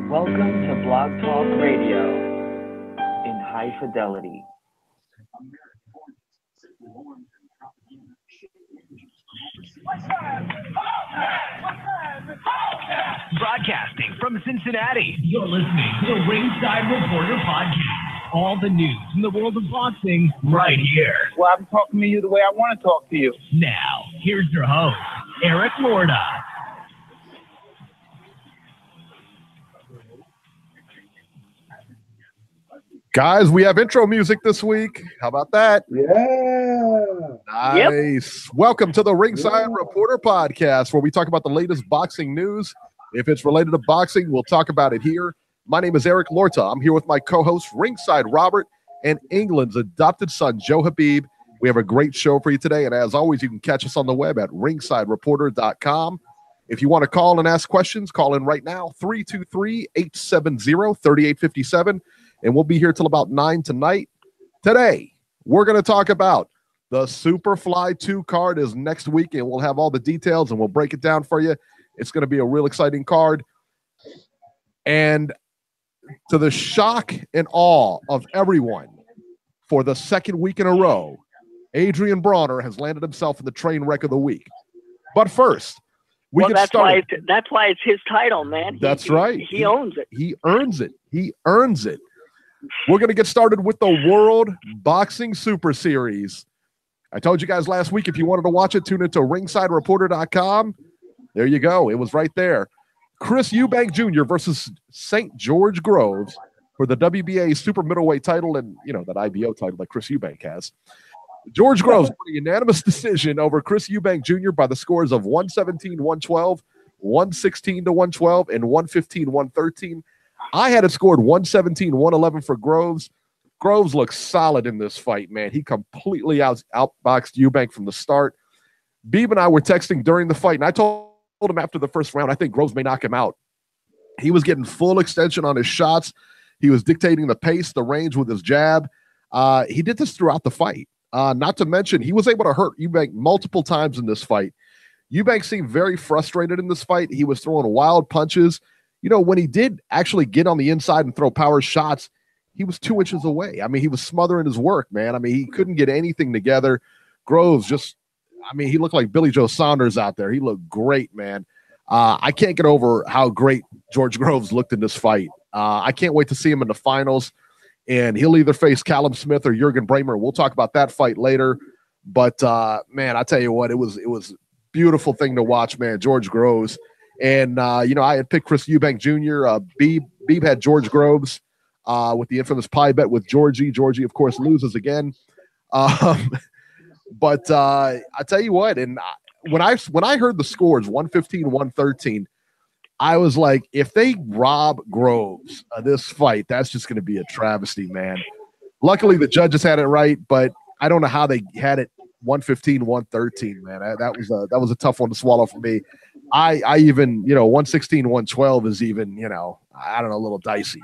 Welcome to Blog Talk Radio in high fidelity. Broadcasting from Cincinnati, you're listening to the Ringside Reporter podcast. All the news in the world of boxing right here. Well, I'm talking to you the way I want to talk to you. Now, here's your host, Eric Lorda. Guys, we have intro music this week. How about that? Yeah. Nice. Yep. Welcome to the Ringside Reporter podcast, where we talk about the latest boxing news. If it's related to boxing, we'll talk about it here. My name is Eric Lorta. I'm here with my co-host, Ringside Robert, and England's adopted son, Joe Beeb. We have a great show for you today, and as always, you can catch us on the web at ringsidereporter.com. If you want to call and ask questions, call in right now, 323-870-3857. And we'll be here till about 9 tonight. Today, we're going to talk about the Superfly 2 card is next week, and we'll have all the details, and we'll break it down for you. It's going to be a real exciting card. And to the shock and awe of everyone, for the second week in a row, Adrian Bronner has landed himself in the train wreck of the week. But first, that's why it's his title, man. That's right. He owns it. He earns it. He earns it. We're going to get started with the World Boxing Super Series. I told you guys last week, if you wanted to watch it, tune into ringsidereporter.com. There you go. It was right there. Chris Eubank Jr. versus St. George Groves for the WBA super middleweight title and, that IBO title that Chris Eubank has. George Groves won a unanimous decision over Chris Eubank Jr. by the scores of 117-112, 116-112, and 115-113. I had it scored 117-111 for Groves. Groves looks solid in this fight, man. He completely outboxed Eubank from the start. Beeb and I were texting during the fight, and I told him after the first round, I think Groves may knock him out. He was getting full extension on his shots. He was dictating the pace, the range with his jab. He did this throughout the fight. Not to mention, he was able to hurt Eubank multiple times in this fight. Eubank seemed very frustrated in this fight. He was throwing wild punches. When he did actually get on the inside and throw power shots, he was 2 inches away. I mean, he was smothering his work, man. I mean, he couldn't get anything together. Groves he looked like Billy Joe Saunders out there. He looked great, man. I can't get over how great George Groves looked in this fight. I can't wait to see him in the finals, and he'll either face Callum Smith or Jurgen Bremer. We'll talk about that fight later. But, man, I tell you what, it was a beautiful thing to watch, man, George Groves. And, I had picked Chris Eubank Jr. Beeb had George Groves with the infamous pie bet with Georgie. Georgie, of course, loses again. But I tell you what, and when I heard the scores, 115-113, I was like, if they rob Groves of this fight, that's just going to be a travesty, man. Luckily, the judges had it right, but I don't know how they had it 115-113, man. That was a tough one to swallow for me. I even, 116-112 is even, I don't know, a little dicey.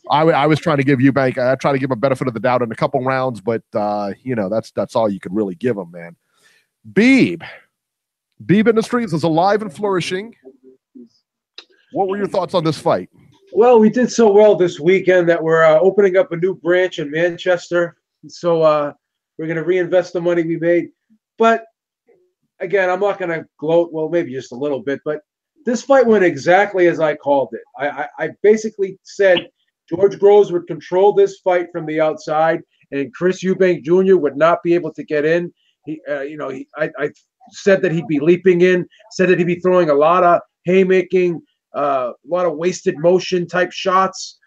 I was trying to give Eubank, I tried to give him a benefit of the doubt in a couple rounds, but, that's all you could really give him, man. Beeb Industries is alive and flourishing. What were your thoughts on this fight? Well, we did so well this weekend that we're opening up a new branch in Manchester. So we're going to reinvest the money we made. But again, I'm not going to gloat. Well, maybe just a little bit. But this fight went exactly as I called it. I basically said George Groves would control this fight from the outside, and Chris Eubank Jr. would not be able to get in. I said that he'd be leaping in, said that he'd be throwing a lot of haymaking, a lot of wasted motion type shots,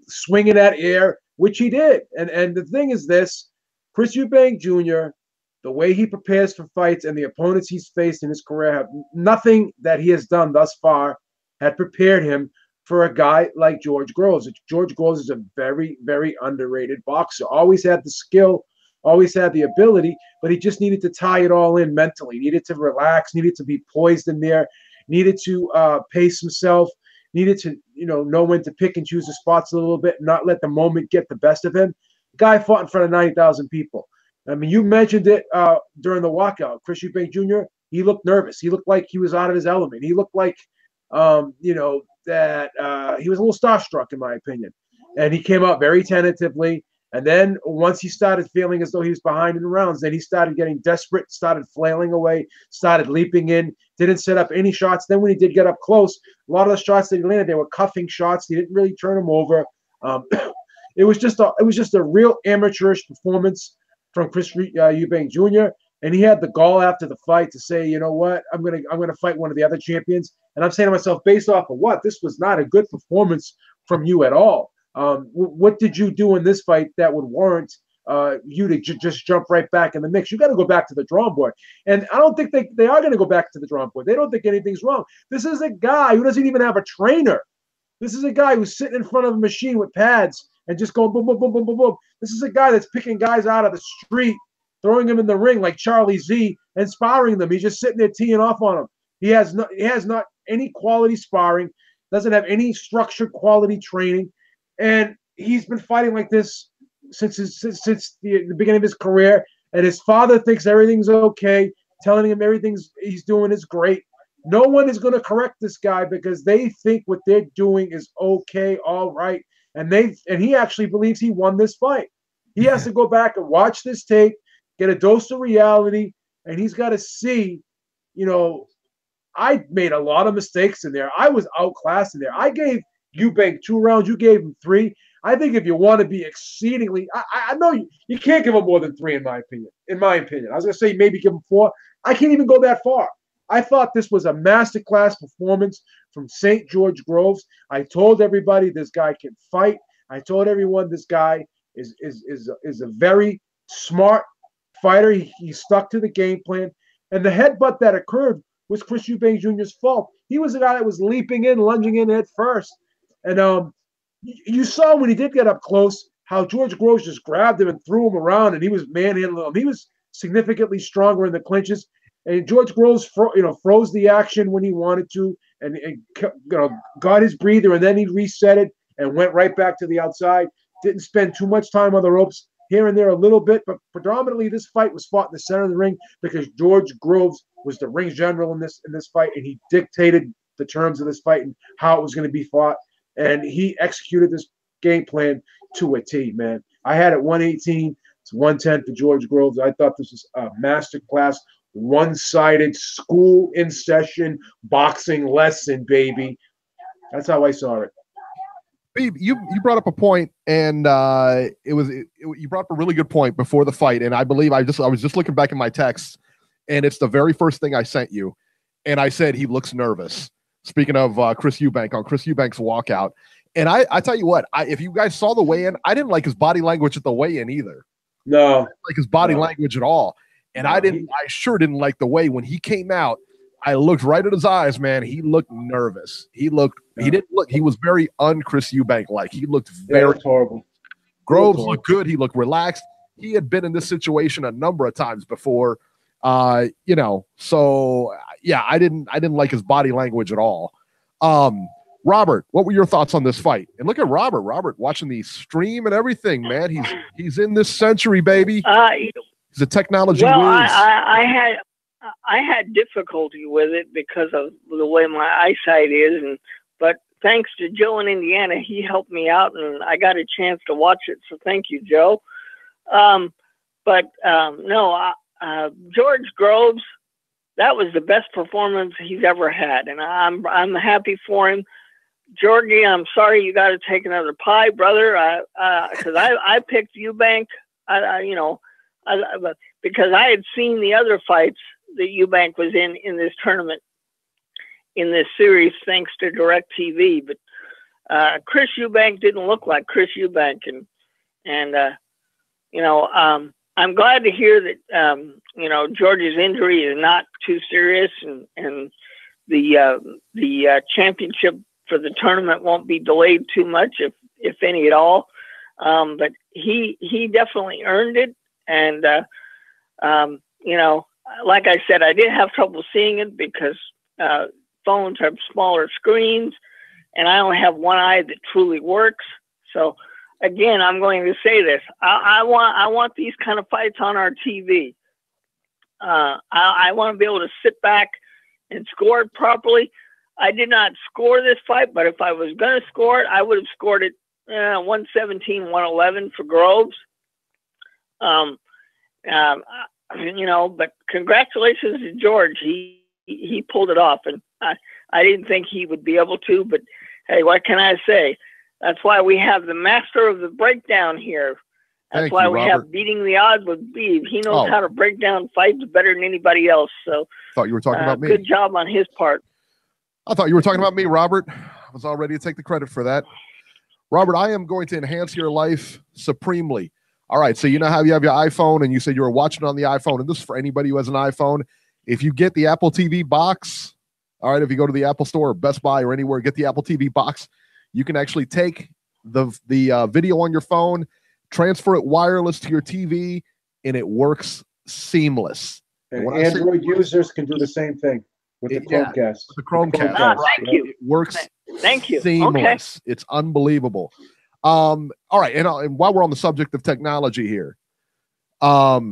swinging at air, which he did. And the thing is this, Chris Eubank Jr., the way he prepares for fights and the opponents he's faced in his career, have nothing that he has done thus far had prepared him for a guy like George Groves. George Groves is a very, very underrated boxer. Always had the skill, always had the ability, but he just needed to tie it all in mentally. Needed to relax, needed to be poised in there, needed to pace himself, needed to know when to pick and choose the spots a little bit, not let the moment get the best of him. The guy fought in front of 90,000 people. I mean, you mentioned it during the walkout. Chris Eubank Jr., he looked nervous. He looked like he was out of his element. He looked like that he was a little starstruck, in my opinion. And he came out very tentatively. And then once he started feeling as though he was behind in the rounds, then he started getting desperate, started flailing away, started leaping in, didn't set up any shots. Then when he did get up close, a lot of the shots that he landed, they were cuffing shots. He didn't really turn them over. It was just a real amateurish performance from Chris Eubank Jr. And he had the gall after the fight to say, you know what, I'm gonna fight one of the other champions. And I'm saying to myself, based off of what? This was not a good performance from you at all. What did you do in this fight that would warrant you to just jump right back in the mix? You got to go back to the drawing board. And I don't think they are going to go back to the drawing board. They don't think anything's wrong. This is a guy who doesn't even have a trainer. This is a guy who's sitting in front of a machine with pads and just going boom, boom, boom, boom, boom, boom. This is a guy that's picking guys out of the street, throwing them in the ring like Charlie Z and sparring them. He's just sitting there teeing off on them. He has not any quality sparring, doesn't have any structured quality training. And he's been fighting like this since the beginning of his career. And his father thinks everything's okay, telling him everything he's doing is great. No one is going to correct this guy because they think what they're doing is okay, all right. And he actually believes he won this fight. He has to go back and watch this tape, get a dose of reality, and he's got to see, I made a lot of mistakes in there. I was outclassed in there. I gave Eubank 2 rounds. You gave him 3. I think if you want to be exceedingly, I know you can't give him more than 3 in my opinion. I was going to say maybe give him 4. I can't even go that far. I thought this was a masterclass performance from St. George Groves. I told everybody this guy can fight. I told everyone this guy is a very smart fighter. He stuck to the game plan. And the headbutt that occurred was Chris Eubank Jr.'s fault. He was the guy that was leaping in, lunging in head first. And you saw when he did get up close how George Groves just grabbed him and threw him around, and he was manhandling him. He was significantly stronger in the clinches. And George Groves froze the action when he wanted to and got his breather, and then he reset it and went right back to the outside. Didn't spend too much time on the ropes, here and there a little bit, but predominantly this fight was fought in the center of the ring because George Groves was the ring general in this fight, and he dictated the terms of this fight and how it was going to be fought. And he executed this game plan to a T, man. I had it 118 to 110 for George Groves. I thought this was a masterclass, one-sided, school in session boxing lesson, baby. That's how I saw it. Beeb, you brought up a point, and you brought up a really good point before the fight. And I believe I was just looking back in my texts, and it's the very first thing I sent you. And I said he looks nervous. Speaking of Chris Eubank, on Chris Eubank's walkout. And I tell you what, if you guys saw the weigh-in, I didn't like his body language at the weigh-in either. No. I didn't like his body language at all. And I sure didn't like the way when he came out, I looked right at his eyes, man. He looked nervous. He was very un-Chris Eubank-like. He looked very horrible. Groves looked good. He looked relaxed. He had been in this situation a number of times before. So yeah, I didn't like his body language at all. Robert, what were your thoughts on this fight? And look at Robert watching the stream and everything, man. He's in this century, baby. He's a technology whiz. I had difficulty with it because of the way my eyesight is, but thanks to Joe in Indiana, he helped me out, and I got a chance to watch it. So thank you, Joe. George Groves, that was the best performance he's ever had, and I'm happy for him. Georgie, I'm sorry you got to take another pie, brother. Because I picked Eubank. Because I had seen the other fights that Eubank was in this tournament, in this series, thanks to DirecTV. But Chris Eubank didn't look like Chris Eubank, and I'm glad to hear that George's injury is not too serious, and the championship for the tournament won't be delayed too much, if any at all. But he definitely earned it, and like I said, I did have trouble seeing it because phones have smaller screens, and I only have one eye that truly works. So again, I'm going to say this: I want these kind of fights on our TV. I want to be able to sit back and score it properly. I did not score this fight, but if I was going to score it, I would have scored it 117, 111 for Groves. But congratulations to George. He pulled it off, and I didn't think he would be able to, but hey, what can I say? That's why we have the master of the breakdown here. That's why we have Beating the Odds with Beeb. He knows how to break down fights better than anybody else. So thought you were talking about me. Good job on his part. I thought you were talking about me, Robert. I was all ready to take the credit for that. Robert, I am going to enhance your life supremely. All right, so you know how you have your iPhone, and you said you were watching on the iPhone, and this is for anybody who has an iPhone. If you get the Apple TV box, all right, if you go to the Apple Store or Best Buy or anywhere, get the Apple TV box, you can actually take the video on your phone, transfer it wireless to your TV, and it works seamless. And Android users can do the same thing with the Chromecast. With the Chromecast. Thank you. It works seamless. Okay. It's unbelievable. All right, and while we're on the subject of technology here, so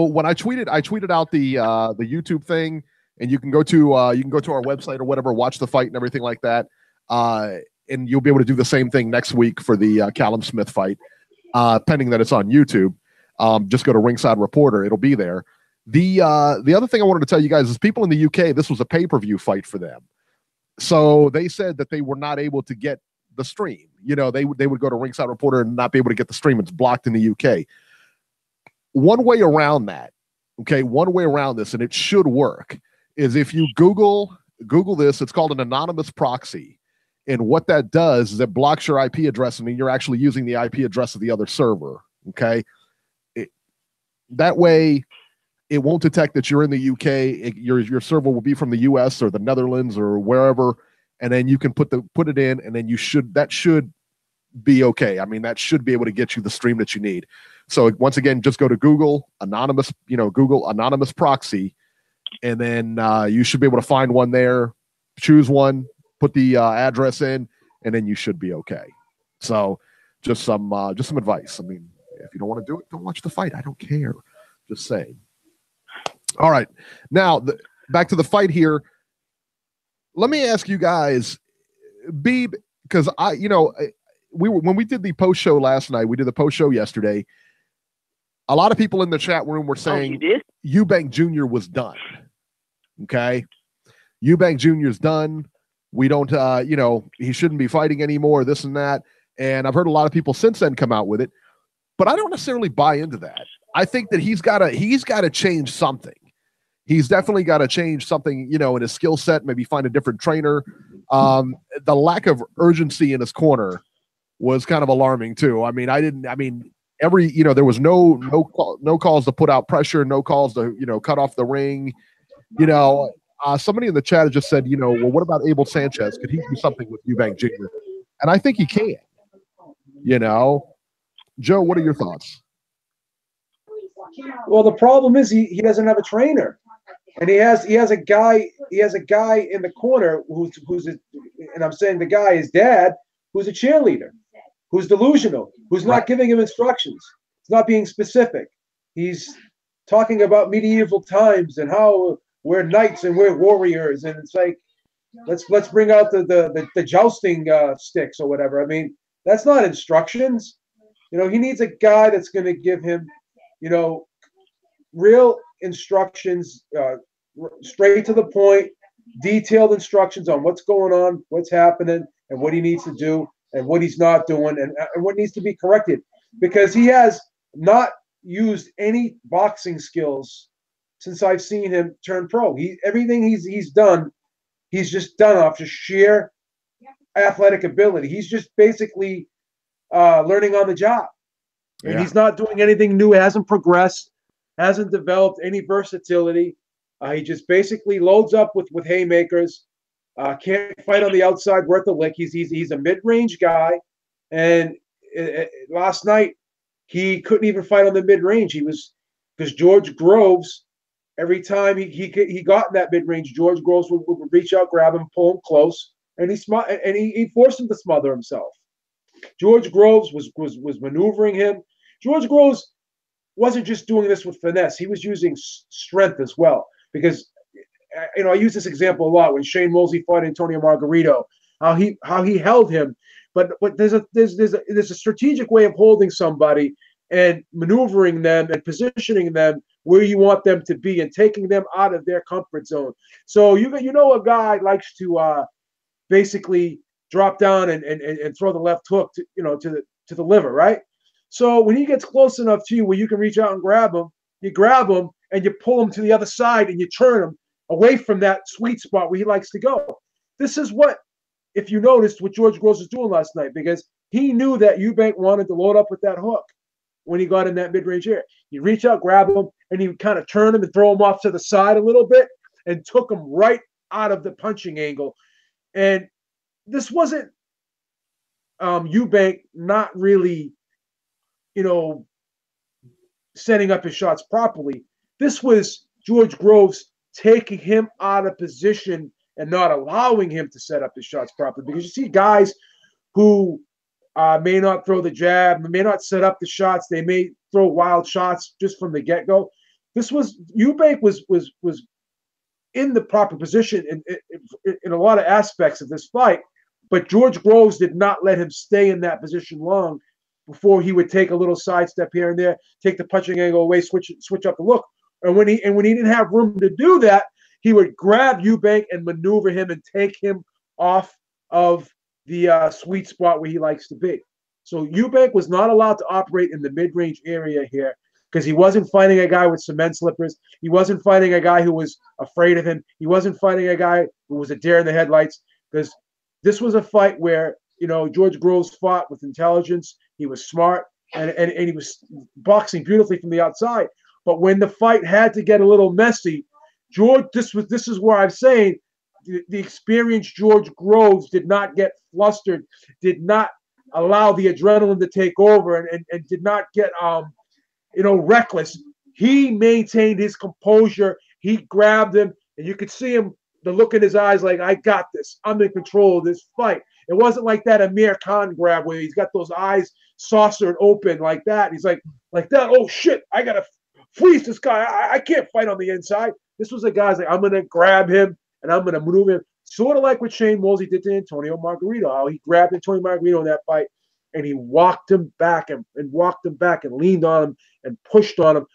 when I tweeted out the YouTube thing, and you can go to our website or whatever, watch the fight and everything like that, and you'll be able to do the same thing next week for the Callum Smith fight, pending that it's on YouTube. Just go to Ringside Reporter; it'll be there. The other thing I wanted to tell you guys is people in the UK, this was a pay-per-view fight for them, so they said that they were not able to get the stream. They would go to Ringside Reporter and not be able to get the stream. It's blocked in the UK. One way around that, one way around this, and it should work, is if you Google this, it's called an anonymous proxy. And what that does is it blocks your IP address, and you're actually using the IP address of the other server. That way, it won't detect that you're in the UK. Your server will be from the US or the Netherlands or wherever, and then you can put it in, and then that should be okay. I mean, that should be able to get you the stream that you need. So once again, just go to Google anonymous proxy, and then you should be able to find one there. Choose one, put the address in, and then you should be okay. So just some advice. I mean, if you don't want to do it, don't watch the fight. I don't care. Just saying. All right, now back to the fight here. Let me ask you guys, Beeb, because when we did the post show last night, we did the post show yesterday. A lot of people in the chat room were saying Eubank Jr. was done. Okay, Eubank Jr. is done. We don't, he shouldn't be fighting anymore. This and that, and I've heard a lot of people since then come out with it, but I don't necessarily buy into that. I think that he's got to change something. He's definitely got to change something, in his skill set, maybe find a different trainer. The lack of urgency in his corner was kind of alarming too. I mean, there was no calls to put out pressure, no calls to, cut off the ring. Somebody in the chat has just said, well, what about Abel Sanchez? Could he do something with Eubank Jr.? And I think he can. Joe, what are your thoughts? Well, the problem is he doesn't have a trainer. And he has a guy in the corner and I'm saying the guy is dad, who's a cheerleader, who's delusional, who's not giving him instructions. He's not being specific. He's talking about medieval times and how we're knights and we're warriors, and it's like let's bring out the jousting sticks or whatever. I mean, that's not instructions. He needs a guy that's going to give him, real instructions, straight to the point, detailed instructions on what's going on, what's happening, and what he needs to do, and what he's not doing, and what needs to be corrected. Because he has not used any boxing skills since I've seen him turn pro. Everything he's done, he's just done off just sheer athletic ability. He's just basically learning on the job. And he's not doing anything new, hasn't progressed, hasn't developed any versatility. He just basically loads up with haymakers, can't fight on the outside worth a lick. He's a mid-range guy, and last night he couldn't even fight on the mid-range. Because George Groves, every time he got in that mid-range, George Groves would reach out, grab him, pull him close, and he forced him to smother himself. George Groves was maneuvering him. George Groves wasn't just doing this with finesse. He was using strength as well. Because I use this example a lot when Shane Mosley fought Antonio Margarito, how he held him. But there's a strategic way of holding somebody and maneuvering them and positioning them where you want them to be and taking them out of their comfort zone. So a guy likes to basically drop down and throw the left hook to the liver, right? So when he gets close enough to you where you can reach out and grab him, you grab him and you pull him to the other side and you turn him away from that sweet spot where he likes to go. This is what, if you noticed, what George Groves was doing last night, because he knew that Eubank wanted to load up with that hook when he got in that mid-range area. You reach out, grab him, and he would kind of turn him and throw him off to the side a little bit and took him right out of the punching angle. And this wasn't Eubank not really, setting up his shots properly. This was George Groves taking him out of position and not allowing him to set up his shots properly. Because you see guys who may not throw the jab, may not set up the shots, they may throw wild shots just from the get-go. Eubank was in the proper position in a lot of aspects of this fight, but George Groves did not let him stay in that position long before he would take a little sidestep here and there, take the punching angle away, switch up the look. And when he didn't have room to do that, he would grab Eubank and maneuver him and take him off of the sweet spot where he likes to be. So Eubank was not allowed to operate in the mid-range area here because he wasn't fighting a guy with cement slippers. He wasn't fighting a guy who was afraid of him. He wasn't fighting a guy who was a deer in the headlights, because this was a fight where, George Groves fought with intelligence. He was smart, and he was boxing beautifully from the outside. But when the fight had to get a little messy, this is where I'm saying the experienced George Groves did not get flustered, did not allow the adrenaline to take over, and did not get reckless. He maintained his composure. He grabbed him, and you could see him, the look in his eyes, like, I got this. I'm in control of this fight. It wasn't like that Amir Khan grab where he's got those eyes saucered open like that. He's like that. Oh shit! I gotta freeze this guy. I can't fight on the inside. This was a guy's like, I'm gonna grab him and I'm gonna maneuver him, sort of like what Shane Mosley did to Antonio Margarito. How he grabbed Antonio Margarito in that fight and he walked him back and leaned on him and pushed on him.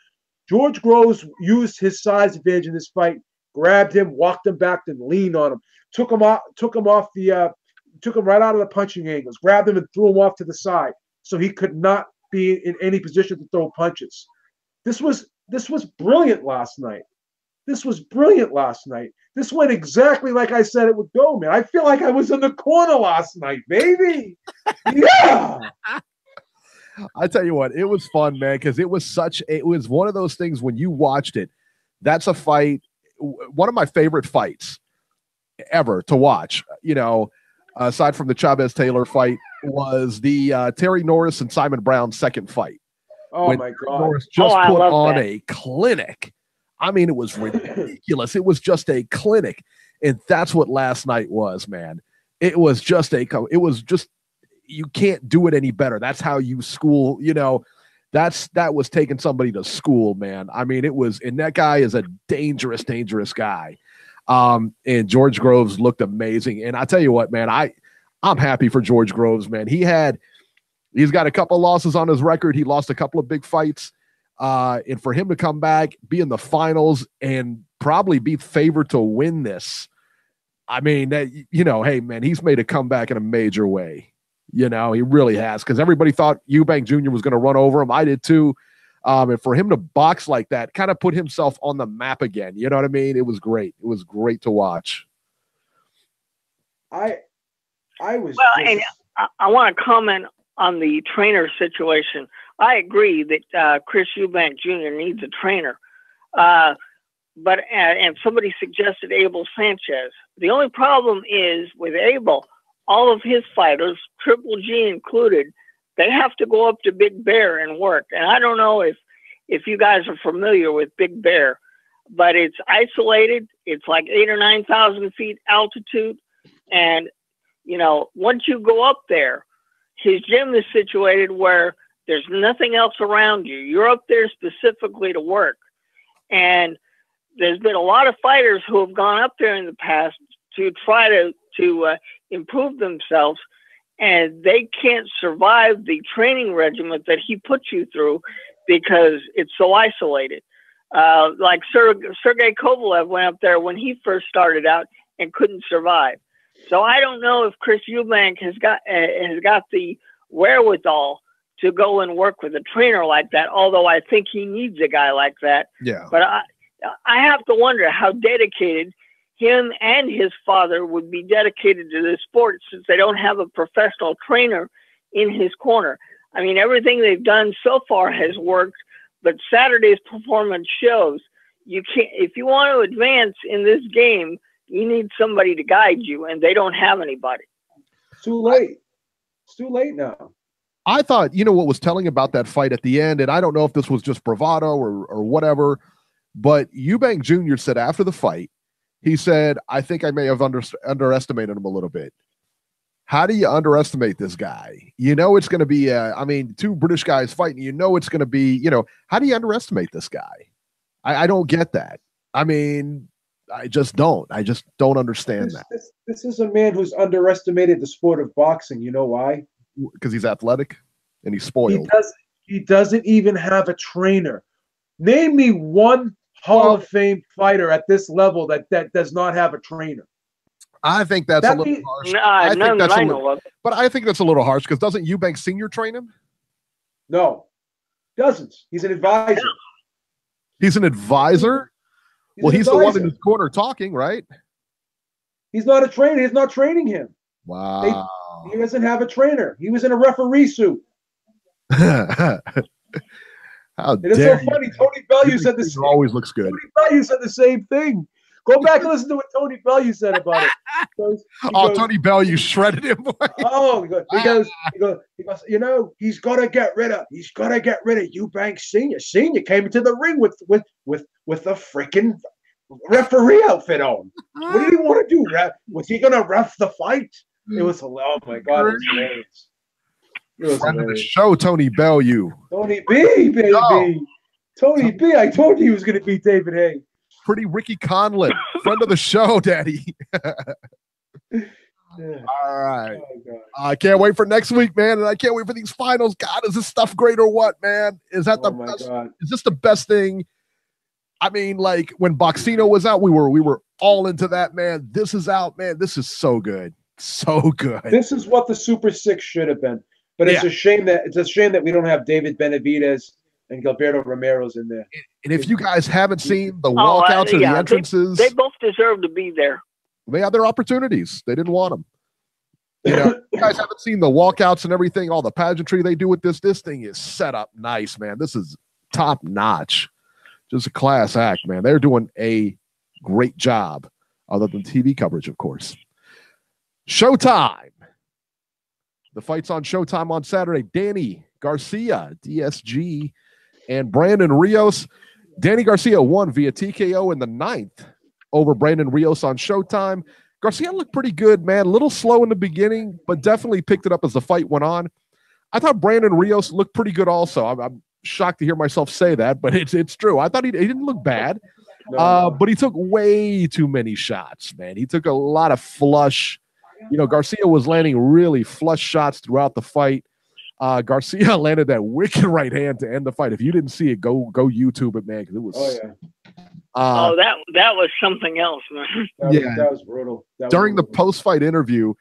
George Groves used his size advantage in this fight, grabbed him, walked him back, and leaned on him, took him right out of the punching angles, grabbed him and threw him off to the side so he could not be in any position to throw punches. This was brilliant last night. This went exactly like I said it would go, man. I feel like I was in the corner last night, baby. Yeah. I tell you what, it was fun, man, because it was one of those things when you watched it. That's a fight, one of my favorite fights ever to watch. Aside from the Chavez-Taylor fight, was the Terry Norris and Simon Brown second fight. Oh, my God. Norris just put on a clinic. I mean, it was ridiculous. It was just a clinic. And that's what last night was, man. It was just you can't do it any better. That's how you school, that was taking somebody to school, man. I mean, and that guy is a dangerous, dangerous guy. And George Groves looked amazing. And I tell you what, man, I'm happy for George Groves, man. He's got a couple losses on his record. He lost a couple of big fights. And for him to come back, be in the finals, and probably be favored to win this, I mean, hey, man, he's made a comeback in a major way. He really has, because everybody thought Eubank Jr. was going to run over him. I did too. And for him to box like that, kind of put himself on the map again. You know what I mean? It was great. It was great to watch. I want to comment on the trainer situation. I agree that Chris Eubank Jr. needs a trainer. But somebody suggested Abel Sanchez. The only problem is with Abel, all of his fighters, Triple G included, they have to go up to Big Bear and work. And I don't know if you guys are familiar with Big Bear, but it's isolated. It's like 8,000 or 9,000 feet altitude. And, once you go up there, his gym is situated where there's nothing else around you. You're up there specifically to work. And there's been a lot of fighters who have gone up there in the past to try to improve themselves, and they can't survive the training regimen that he puts you through because it's so isolated. Like Sergey Kovalev went up there when he first started out and couldn't survive. So I don't know if Chris Eubank has got the wherewithal to go and work with a trainer like that, although I think he needs a guy like that. Yeah. But I have to wonder how dedicated him and his father would be dedicated to this sport, since they don't have a professional trainer in his corner. I mean, everything they've done so far has worked, but Saturday's performance shows you can't, if you want to advance in this game, you need somebody to guide you, and they don't have anybody. It's too late. It's too late now. I thought, what was telling about that fight at the end, and I don't know if this was just bravado or whatever, but Eubank Jr. said after the fight, he said, I think I may have underestimated him a little bit. How do you underestimate this guy? It's going to be, two British guys fighting. It's going to be, how do you underestimate this guy? I don't get that. I mean, I just don't understand that. This is a man who's underestimated the sport of boxing. You know why? Because he's athletic and he's spoiled. He doesn't even have a trainer. Name me one Hall of Fame fighter at this level that does not have a trainer. I think that's a little harsh. But I think that's a little harsh, because doesn't Eubank Sr. train him? No, doesn't. He's an advisor. He's an advisor? He's the one in his corner talking, right? He's not a trainer. He's not training him. Wow. He doesn't have a trainer. He was in a referee suit. It is so funny. Tony Bellew said the same. Always looks good. Tony Bellew said the same thing. Go back and listen to what Tony Bellew said about it. He goes, Tony Bellew shredded him. He goes, he's got to get rid of Eubank Sr. Sr. came into the ring with a freaking referee outfit on. What did he want to do? Was he going to ref the fight? It was, oh my God, it was hilarious. Friend of the show, Tony Bellew. Tony B, baby. No. Tony B, I told you he was going to beat David Haye. Pretty Ricky Conlon, friend of the show, Daddy. All right. Oh, I can't wait for next week, man, and I can't wait for these finals. God, is this stuff great or what, man? Is that the best? God. Is this the best thing? I mean, like when Boxino was out, we were all into that, man. This is out, man. This is so good, so good. This is what the Super Six should have been. But it's a shame that we don't have David Benavidez and Gilberto Romero's in there. And if you guys haven't seen the walkouts or the entrances, they both deserve to be there. They had their opportunities. They didn't want them. You guys haven't seen the walkouts and everything, all the pageantry they do with this. This thing is set up nice, man. This is top notch. Just a class act, man. They're doing a great job, other than TV coverage, of course. Showtime. The fight's on Showtime on Saturday. Danny Garcia, DSG, and Brandon Rios. Danny Garcia won via TKO in the 9th over Brandon Rios on Showtime. Garcia looked pretty good, man. A little slow in the beginning, but definitely picked it up as the fight went on. I thought Brandon Rios looked pretty good also. I'm shocked to hear myself say that, but it's true. I thought he didn't look bad, but he took way too many shots, man. He took a lot of flush. Garcia was landing really flush shots throughout the fight. Garcia landed that wicked right hand to end the fight. If you didn't see it, go YouTube it, man, because it was. Oh yeah. That was something else, man. That was brutal. During the post-fight interview,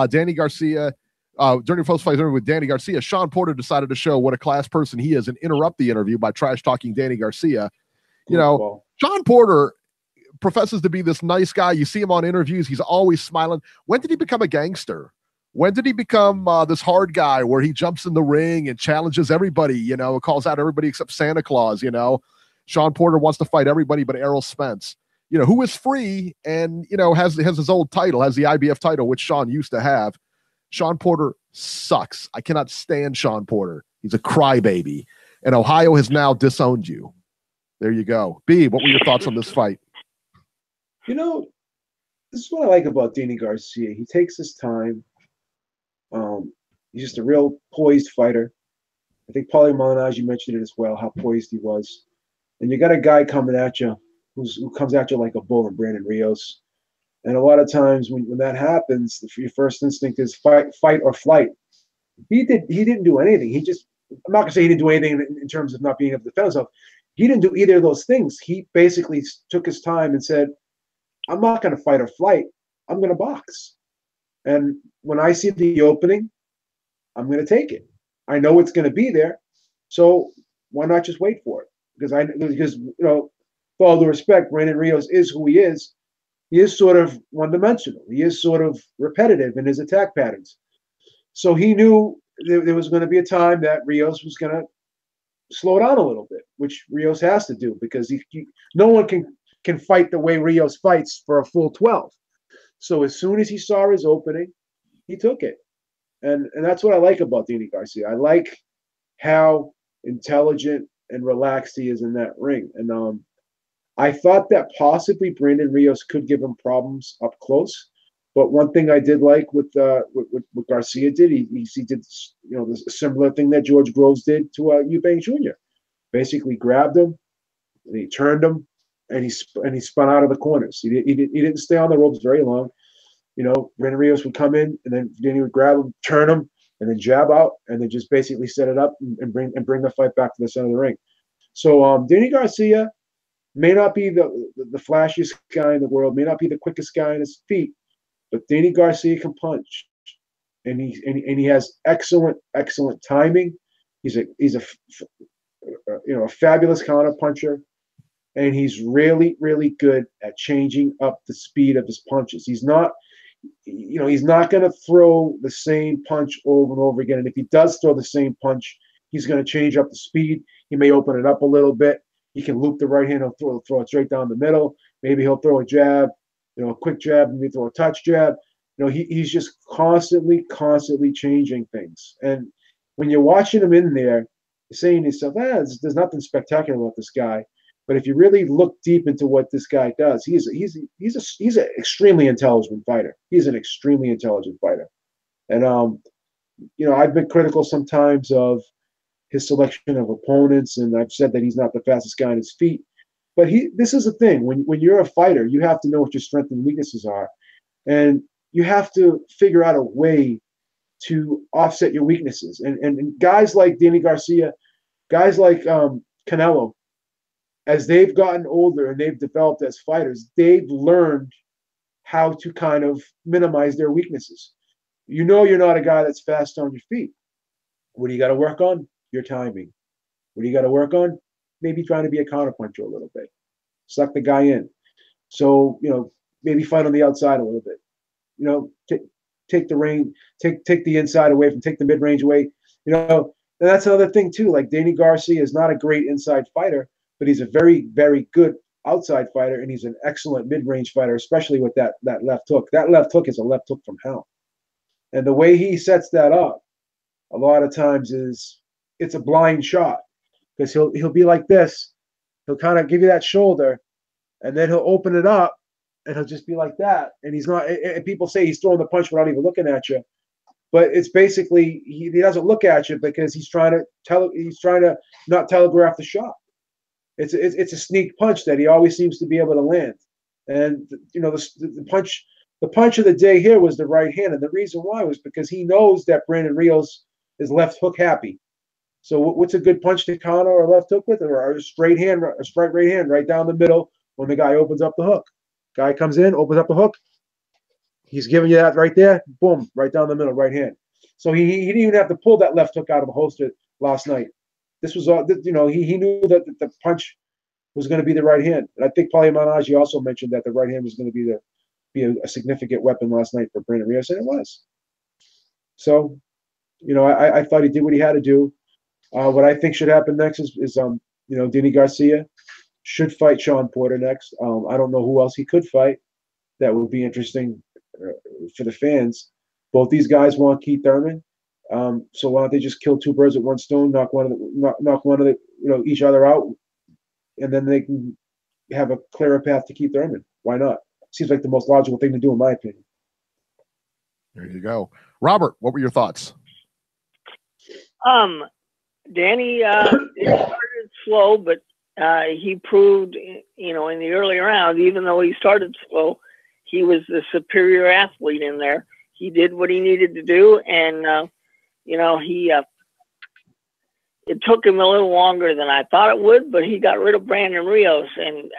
Danny Garcia. During the post-fight interview with Danny Garcia, Sean Porter decided to show what a class person he is and interrupt the interview by trash talking Danny Garcia. Sean Porter professes to be this nice guy. You see him on interviews. He's always smiling. When did he become a gangster? When did he become this hard guy where he jumps in the ring and challenges everybody, calls out everybody except Santa Claus, Sean Porter wants to fight everybody but Errol Spence, who is free and, has his old title, has the IBF title, which Sean used to have. Sean Porter sucks. I cannot stand Sean Porter. He's a crybaby. And Ohio has now disowned you. There you go. Beeb, what were your thoughts on this fight? This is what I like about Danny Garcia. He takes his time. He's just a real poised fighter. I think Paulie Malignaggi mentioned it as well, how poised he was. And you got a guy coming at you who comes at you like a bull in Brandon Rios. And a lot of times when that happens, your first instinct is fight or flight. He didn't do anything. He just, I'm not gonna say he didn't do anything in terms of not being able to defend himself. He didn't do either of those things. He basically took his time and said, I'm not gonna fight or flight. I'm gonna box. And when I see the opening, I'm gonna take it. I know it's gonna be there. So why not just wait for it? Because you know, with all due respect, Brandon Rios is who he is. He is sort of one-dimensional. He is sort of repetitive in his attack patterns. So he knew there was going to be a time that Rios was going to slow down a little bit, which Rios has to do because no one can fight the way Rios fights for a full 12. So as soon as he saw his opening, he took it. And that's what I like about Danny Garcia. I like how intelligent and relaxed he is in that ring. And I thought that possibly Brandon Rios could give him problems up close. But one thing I did like with what Garcia did, he did, you know, a similar thing that George Groves did to Eubank Jr. Basically grabbed him, and he turned him, and he spun out of the corners. He didn't stay on the ropes very long. You know, Brandon Rios would come in, and then he would grab him, turn him, and then jab out, and then just basically set it up and bring the fight back to the center of the ring. So Danny Garcia may not be the flashiest guy in the world, may not be the quickest guy on his feet, but Danny Garcia can punch, and he has excellent timing. He's a fabulous counter puncher, and he's really good at changing up the speed of his punches. He's not going to throw the same punch over and over again. And if he does throw the same punch, he's going to change up the speed. He may open it up a little bit. He can loop the right hand. He'll throw it straight down the middle. Maybe he'll throw a jab, a quick jab, maybe throw a touch jab. He's just constantly changing things. And when you're watching him in there, you're saying to yourself, there's nothing spectacular about this guy. But if you really look deep into what this guy does, he's an extremely intelligent fighter. He's an extremely intelligent fighter. And I've been critical sometimes of his selection of opponents, and I've said that he's not the fastest guy on his feet. But this is the thing. When you're a fighter, you have to know what your strengths and weaknesses are. And you have to figure out a way to offset your weaknesses. And guys like Danny Garcia, guys like Canelo, as they've gotten older and they've developed as fighters, they've learned how to kind of minimize their weaknesses. You're not a guy that's fast on your feet. What do you got to work on? Your timing. What do you got to work on? Maybe trying to be a counterpuncher a little bit. Suck the guy in. So, maybe fight on the outside a little bit. Take the range, take the inside away take the mid-range away. And that's another thing too. Like Danny Garcia is not a great inside fighter, but he's a very, very good outside fighter, and he's an excellent mid-range fighter, especially with that left hook. That left hook is a left hook from hell. And the way he sets that up, a lot of times it's a blind shot, because he'll be like this. He'll kind of give you that shoulder, and then he'll open it up, and he'll just be like that. And he's not. And people say he's throwing the punch without even looking at you, but it's basically he doesn't look at you because he's trying to not telegraph the shot. It's a sneak punch that he always seems to be able to land. And the punch of the day here was the right hand, and the reason why was because he knows that Brandon Rios is left hook happy. So what's a good punch to counter a left hook with, or a straight right hand right down the middle when the guy opens up the hook? Guy comes in, opens up the hook. He's giving you that right there. Boom, right down the middle, right hand. So he didn't even have to pull that left hook out of the holster last night. This was all, he knew that the punch was going to be the right hand. And I think Paulie Malignaggi also mentioned that the right hand was going to be a significant weapon last night for Brandon Rios, and it was. So, I thought he did what he had to do. What I think should happen next is Danny Garcia should fight Sean Porter next. I don't know who else he could fight. That would be interesting for the fans. Both these guys want Keith Thurman. So why don't they just kill two birds with one stone, knock one of the each other out, and then they can have a clearer path to Keith Thurman. Why not? Seems like the most logical thing to do, in my opinion. There you go. Robert, what were your thoughts? Danny started slow, but he proved, in the early rounds, even though he started slow, he was the superior athlete in there. He did what he needed to do, and it took him a little longer than I thought it would, but he got rid of Brandon Rios, and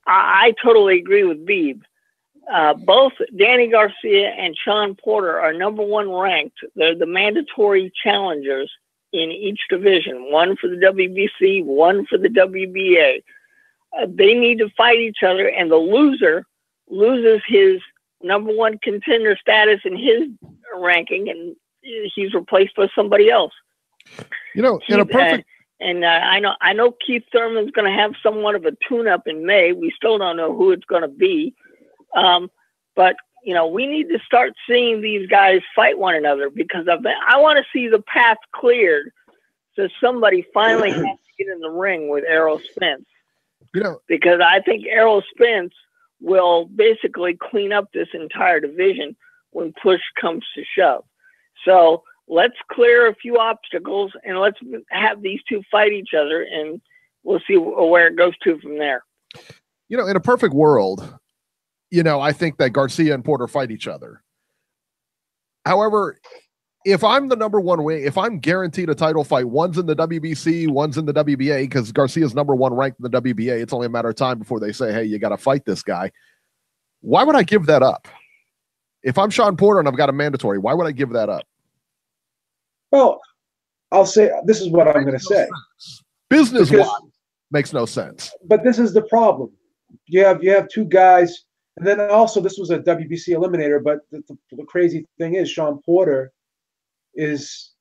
I totally agree with Beeb. Both Danny Garcia and Sean Porter are #1 ranked. They're the mandatory challengers in each division, one for the WBC, one for the WBA. They need to fight each other, and the loser loses his #1 contender status in his ranking, and he's replaced by somebody else. In a perfect. I know Keith Thurman's going to have somewhat of a tune-up in May. We still don't know who it's going to be. But we need to start seeing these guys fight one another, because I want to see the path cleared so somebody finally has to get in the ring with Errol Spence. Because I think Errol Spence will basically clean up this entire division when push comes to shove. So let's clear a few obstacles and let's have these two fight each other, and we'll see where it goes to from there. In a perfect world, I think that Garcia and Porter fight each other. However, if I'm the #1 wing, if I'm guaranteed a title fight, one's in the WBC, one's in the WBA, because Garcia's #1 ranked in the WBA, it's only a matter of time before they say, hey, you got to fight this guy. Why would I give that up? If I'm Sean Porter and I've got a mandatory, why would I give that up? Well, I'll say, this is what I'm going to say. Business-wise, makes no sense. But this is the problem. You have two guys, and then also this was a WBC eliminator, but the crazy thing is Sean Porter is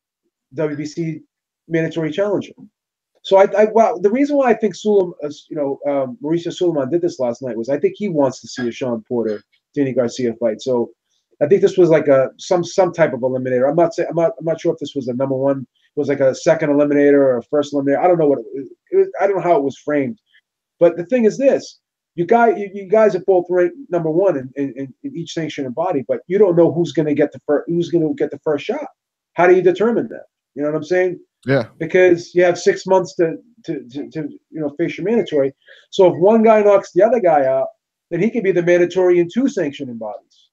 WBC mandatory challenger. So the reason why I think Mauricio Suleiman did this last night was I think he wants to see a Sean Porter Danny Garcia fight. So I think this was like some type of eliminator. I'm not sure if this was a #1. It was like a second eliminator or a first eliminator. I don't know what it was. I don't know how it was framed. But the thing is this: you guys are both ranked #1 in each sanctioned body, but you don't know who's going to get the first shot. How do you determine that? You know what I'm saying? Yeah. Because you have 6 months to face your mandatory. So if one guy knocks the other guy out, then he could be the mandatory in 2 sanctioning bodies.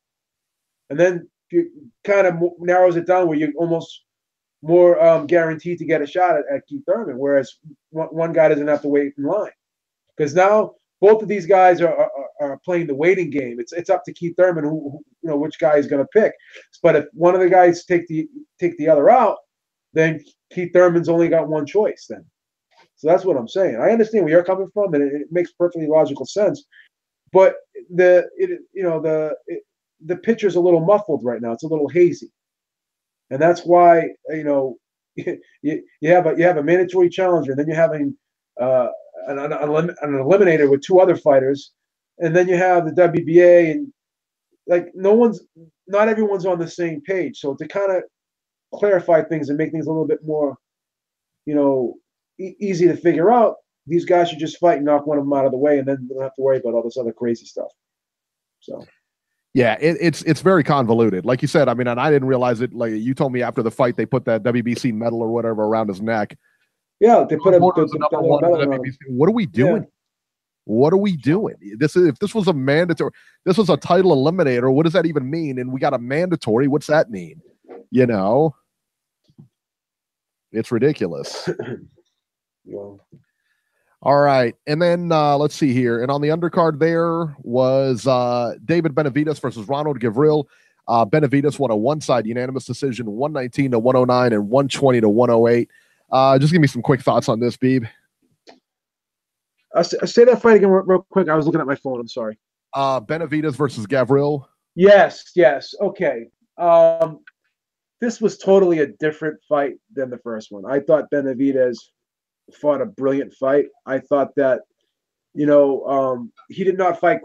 And then you kind of narrows it down where you're almost more guaranteed to get a shot at Keith Thurman, whereas one guy doesn't have to wait in line. Because now both of these guys are playing the waiting game. It's up to Keith Thurman who which guy he's going to pick. But if one of the guys take the other out, then Keith Thurman's only got one choice then. So that's what I'm saying. I understand where you're coming from, and it makes perfectly logical sense. But the picture's a little muffled right now. It's a little hazy, and that's why you have a mandatory challenger, and then you're having an eliminator with 2 other fighters, and then you have the WBA, and not everyone's on the same page. So to kind of clarify things and make things a little bit more, easy to figure out, these guys should just fight and knock one of them out of the way, and then they don't have to worry about all this other crazy stuff. So. Yeah, it's very convoluted. Like you said, I mean, and I didn't realize it. Like you told me after the fight, they put that WBC medal or whatever around his neck. Yeah, they put What are we doing? Yeah. What are we doing? If this was a mandatory, this was a title eliminator. What does that even mean? And we got a mandatory. What's that mean? It's ridiculous. Yeah. All right. And then let's see here. And on the undercard there was David Benavidez versus Ronald Gavril. Benavidez won a one-side unanimous decision, 119-109 and 120-108. Just give me some quick thoughts on this, Beeb. Say that fight again real quick. I was looking at my phone. I'm sorry. Benavidez versus Gavril. Yes. Okay. This was totally a different fight than the first one. I thought Benavidez fought a brilliant fight. I thought that, he did not fight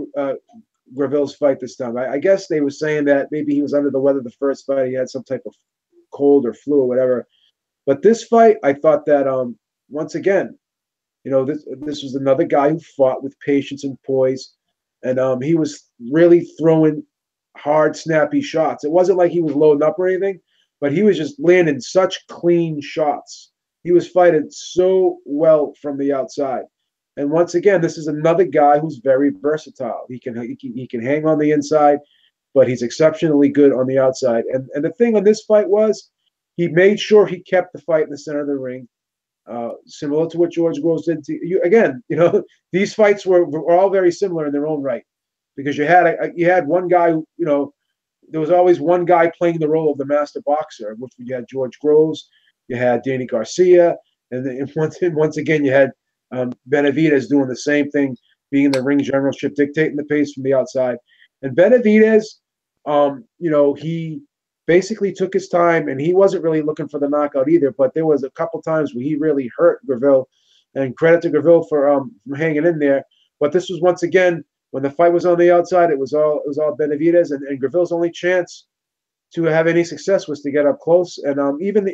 Gravill's fight this time. I guess they were saying that maybe he was under the weather the first fight. He had some type of cold or flu or whatever. But this fight, I thought that once again, this was another guy who fought with patience and poise, and he was really throwing hard, snappy shots. It wasn't like he was loading up or anything, but he was just landing such clean shots. He was fighting so well from the outside. And once again, this is another guy who's very versatile. He can hang on the inside, but he's exceptionally good on the outside. And the thing on this fight was he made sure he kept the fight in the center of the ring, similar to what George Groves did to you. Again, these fights were all very similar in their own right, because you had one guy who, there was always one guy playing the role of the master boxer, which you had George Groves, you had Danny Garcia, and then once again you had Benavidez doing the same thing, being the ring generalship, dictating the pace from the outside. And Benavidez, he basically took his time, and he wasn't really looking for the knockout either. But there was a couple times where he really hurt Graville, and credit to Graville for hanging in there. But this was once again, when the fight was on the outside, it was all Benavidez, and Graville's only chance to have any success was to get up close. And even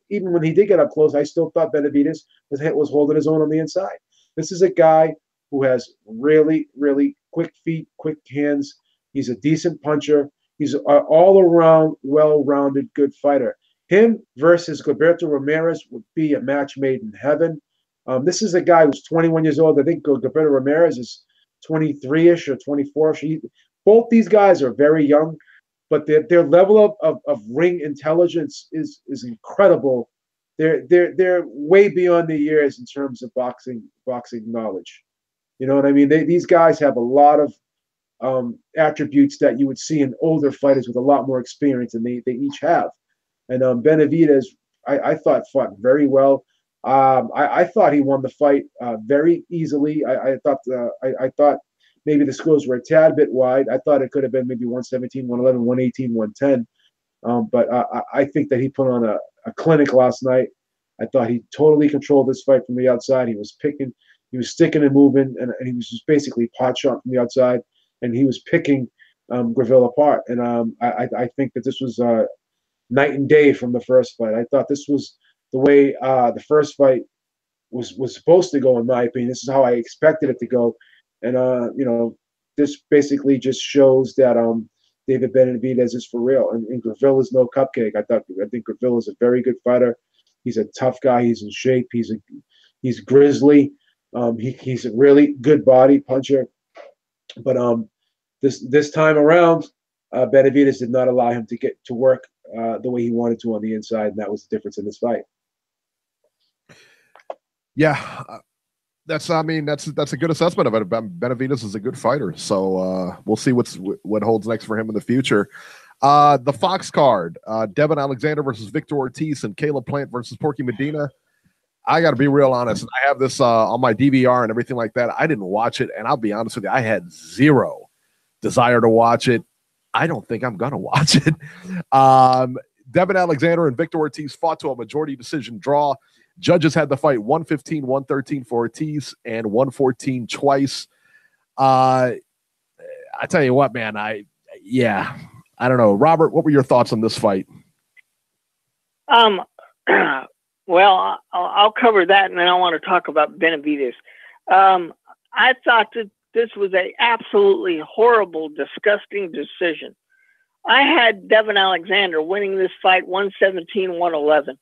when he did get up close, I still thought Benavidez was holding his own on the inside. This is a guy who has really, really quick feet, quick hands. He's a decent puncher. He's an all-around, well-rounded, good fighter. Him versus Gilberto Ramirez would be a match made in heaven. This is a guy who's 21 years old. I think Gilberto Ramirez is 23-ish or 24-ish. Both these guys are very young, but their level of ring intelligence is incredible. They're way beyond their years in terms of boxing knowledge. You know what I mean? These guys have a lot of attributes that you would see in older fighters with a lot more experience, and they each have. And Benavidez, I thought fought very well. I thought he won the fight very easily. I thought maybe the scores were a tad bit wide. I thought it could have been maybe 117, 111, 118, 110. But I think that he put on a clinic last night. I thought he totally controlled this fight from the outside. He was picking, he was sticking and moving, and he was just basically pot shot from the outside, and he was picking Graville apart. And I think that this was night and day from the first fight. I thought this was the way the first fight was supposed to go, in my opinion. This is how I expected it to go. And, this basically just shows that David Benavidez is for real. And Graville is no cupcake. I think Graville is a very good fighter. He's a tough guy. He's in shape. He's grizzly. He's a really good body puncher. But this time around, Benavidez did not allow him to get to work the way he wanted to on the inside, and that was the difference in this fight. Yeah, that's a good assessment of it. Benavidez is a good fighter, so we'll see what holds next for him in the future. The Fox card: Devin Alexander versus Victor Ortiz and Caleb Plant versus Porky Medina. I got to be real honest. I have this on my DVR and everything like that. I didn't watch it, and I'll be honest with you, I had zero desire to watch it. I don't think I'm going to watch it. Devin Alexander and Victor Ortiz fought to a majority decision draw. Judges had the fight 115-113 for Ortiz and 114 twice. I tell you what, man, I don't know. Robert, what were your thoughts on this fight? Well, I'll cover that, and then I want to talk about Benavidez. I thought that this was an absolutely horrible, disgusting decision. I had Devin Alexander winning this fight 117-111.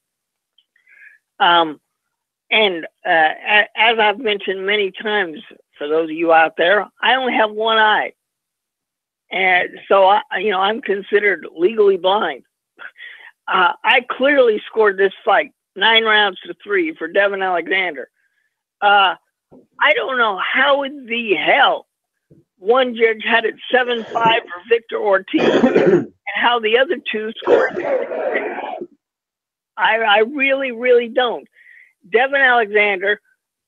And as I've mentioned many times, for those of you out there, I only have one eye. And so, I'm considered legally blind. I clearly scored this fight 9-3 for Devin Alexander. I don't know how in the hell one judge had it 7-5 for Victor Ortiz and how the other two scored. I really, really don't. Devin Alexander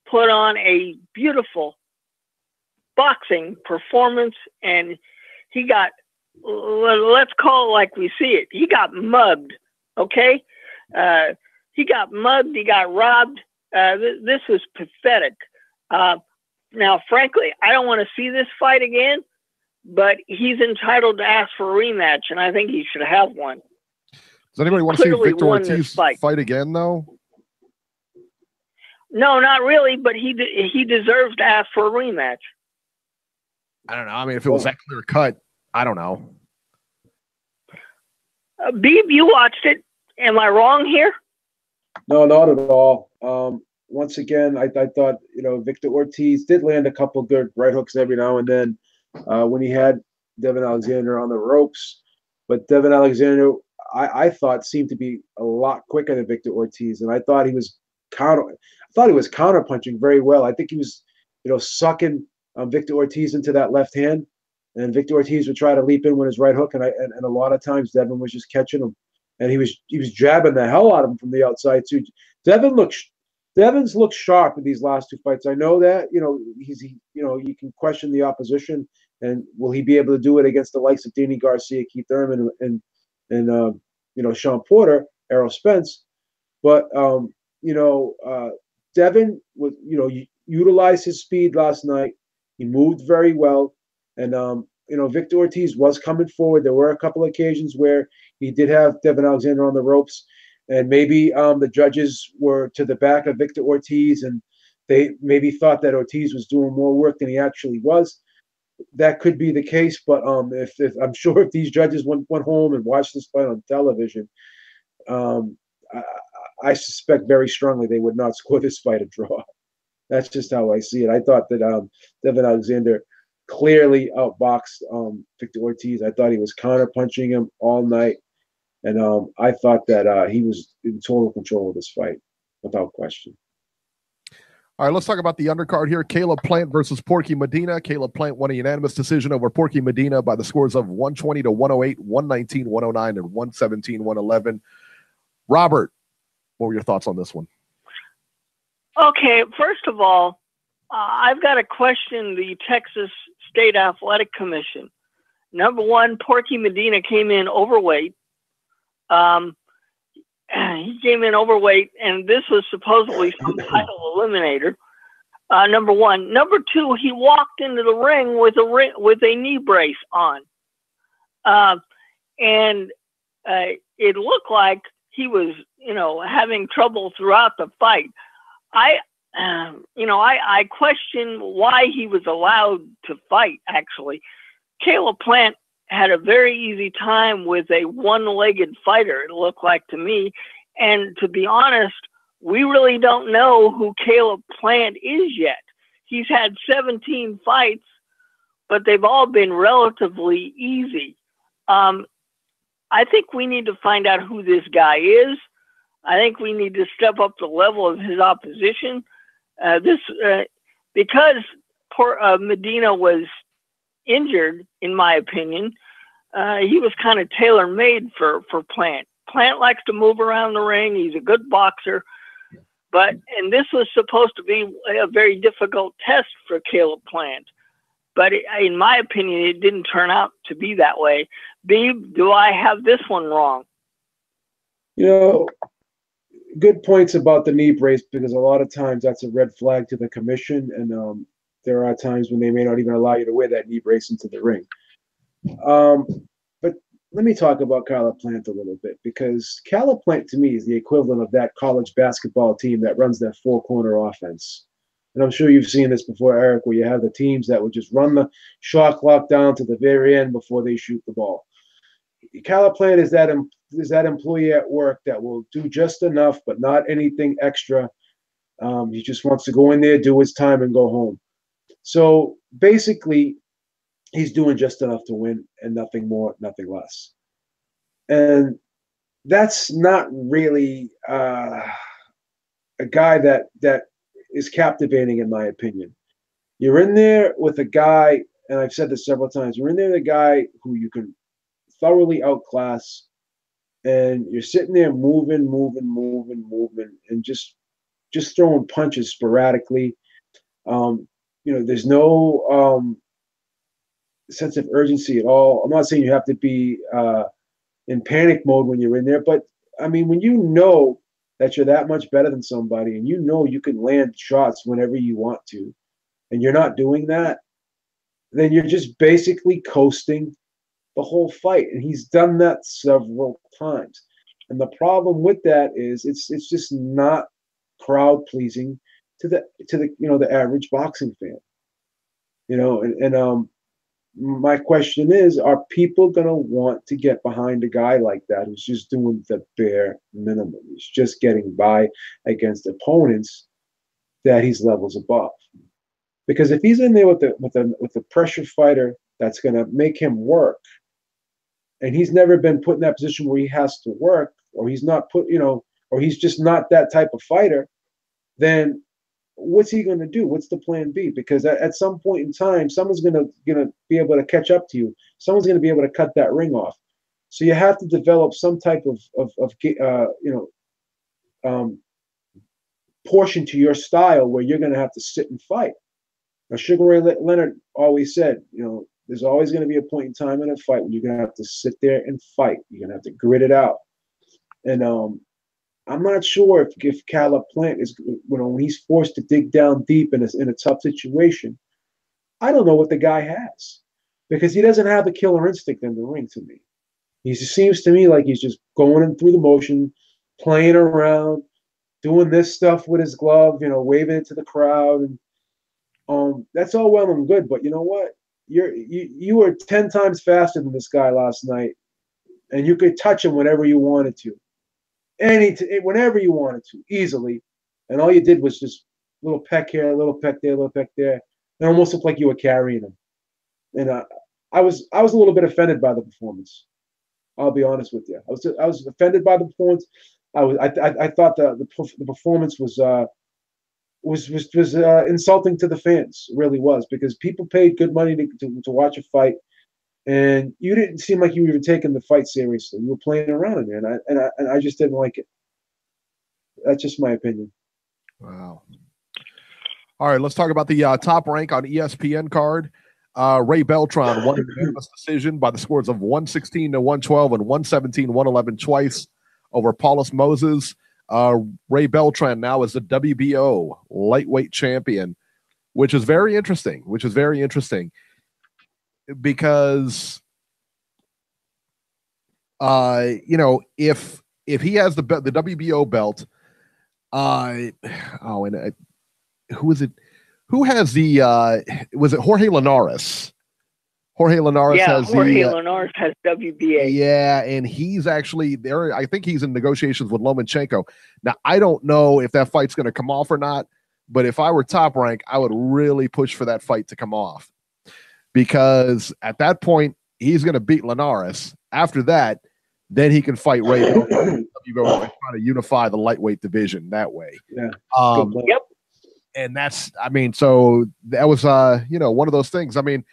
put on a beautiful boxing performance, and he got, let's call it like we see it, he got mugged, okay? He got mugged, he got robbed. This was pathetic. Now, frankly, I don't want to see this fight again, but he's entitled to ask for a rematch, and I think he should have one. Does anybody want to see Victor Ortiz fight again, though? No, not really, but he deserves to ask for a rematch. I don't know. I mean, if it was that clear cut, I don't know. Beeb, you watched it. Am I wrong here? No, not at all. Once again, I thought, Victor Ortiz did land a couple good right hooks every now and then when he had Devin Alexander on the ropes. But Devin Alexander, I thought, seemed to be a lot quicker than Victor Ortiz, and I thought he was counter punching very well. I think he was, sucking Victor Ortiz into that left hand, and Victor Ortiz would try to leap in with his right hook, and a lot of times Devin was just catching him, and he was jabbing the hell out of him from the outside too. Devin's looked sharp in these last two fights. I know that, you can question the opposition, and will he be able to do it against the likes of Danny Garcia, Keith Thurman, and Sean Porter, Errol Spence. But Devin would, utilize his speed last night. He moved very well, and Victor Ortiz was coming forward. There were a couple of occasions where he did have Devin Alexander on the ropes, and maybe the judges were to the back of Victor Ortiz, and they maybe thought that Ortiz was doing more work than he actually was. That could be the case, but if I'm sure if these judges went home and watched this fight on television, I suspect very strongly they would not score this fight a draw. That's just how I see it. I thought that Devin Alexander clearly outboxed Victor Ortiz. I thought he was counter-punching him all night, and I thought that he was in total control of this fight, without question. All right, let's talk about the undercard here. Caleb Plant versus Porky Medina. Caleb Plant won a unanimous decision over Porky Medina by the scores of 120 to 108, 119, 109, and 117, 111. Robert, what were your thoughts on this one? Okay, first of all, I've got to question the Texas State Athletic Commission. Number one, Porky Medina came in overweight. He came in overweight, and this was supposedly some title eliminator. Number one. Number two, he walked into the ring with a knee brace on, and it looked like he was, having trouble throughout the fight. I question why he was allowed to fight. Actually, Caleb Plant had a very easy time with a one-legged fighter, it looked like to me. And to be honest, we really don't know who Caleb Plant is yet. He's had 17 fights, but they've all been relatively easy. I think we need to find out who this guy is. I think we need to step up the level of his opposition. Because poor Medina was injured, in my opinion, he was kind of tailor-made for Plant. Plant likes to move around the ring. He's a good boxer. And this was supposed to be a very difficult test for Caleb Plant. But in my opinion, it didn't turn out to be that way. Beeb, do I have this one wrong? Good points about the knee brace, because a lot of times that's a red flag to the commission, and there are times when they may not even allow you to wear that knee brace into the ring. But let me talk about Caleb Plant a little bit, because Caleb Plant to me is the equivalent of that college basketball team that runs that four-corner offense. And I'm sure you've seen this before, Eric, where you have the teams that would just run the shot clock down to the very end before they shoot the ball. Caleb Plant is that employee at work that will do just enough, but not anything extra. He just wants to go in there, do his time, and go home. So basically, he's doing just enough to win, and nothing more, nothing less. And that's not really a guy that is captivating, in my opinion. You're in there with a guy, and I've said this several times, you're in there with a guy who you can thoroughly outclass, and you're sitting there moving, and just throwing punches sporadically. There's no sense of urgency at all. I'm not saying you have to be in panic mode when you're in there, but I mean, when you know that you're that much better than somebody, and you can land shots whenever you want to, and you're not doing that, then you're just basically coasting the whole fight. And he's done that several times. And the problem with that is it's just not crowd pleasing to the the average boxing fan. my question is, are people going to want to get behind a guy like that who's just doing the bare minimum? He's just getting by against opponents that he's levels above. Because if he's in there with the pressure fighter that's going to make him work, and he's never been put in that position where he has to work, or he's not put, or he's just not that type of fighter, then what's he going to do? What's the plan B? Because at some point in time, someone's going to be able to catch up to you. Someone's going to be able to cut that ring off. So you have to develop some type of portion to your style where you're going to have to sit and fight. Now, Sugar Ray Leonard always said, there's always going to be a point in time in a fight when you're going to have to sit there and fight. You're going to have to grit it out. And I'm not sure if Caleb Plant is, when he's forced to dig down deep in a tough situation, I don't know what the guy has, because he doesn't have the killer instinct in the ring to me. He seems to me like he's just going in through the motion, playing around, doing this stuff with his glove, waving it to the crowd, and that's all well and good. But you know what? You were 10 times faster than this guy last night, and you could touch him whenever you wanted to. Whenever you wanted to, easily, and all you did was just little peck here, little peck there, little peck there. It almost looked like you were carrying him, and I was a little bit offended by the performance. I'll be honest with you. I was offended by the performance. I thought the performance was insulting to the fans. It really was, because people paid good money to watch a fight. And you didn't seem like you were even taking the fight seriously. You were playing around in there, and I just didn't like it. That's just my opinion. Wow. All right, let's talk about the top rank on ESPN card. Ray Beltran won a unanimous decision by the scores of 116-112 and 117-111 twice over Paulus Moses. Ray Beltran now is the WBO lightweight champion, which is very interesting. Because, if he has the WBO belt, who is it? Who has the? Was it Jorge Linares? Jorge Linares Linares has WBA. Yeah, and he's actually there. I think he's in negotiations with Lomachenko. Now, I don't know if that fight's going to come off or not, but if I were Top Rank, I would really push for that fight to come off. Because at that point, he's going to beat Linares. After that, then he can fight Ray Beltran trying to unify the lightweight division that way. Yeah. Yep. And so that was, one of those things. I mean,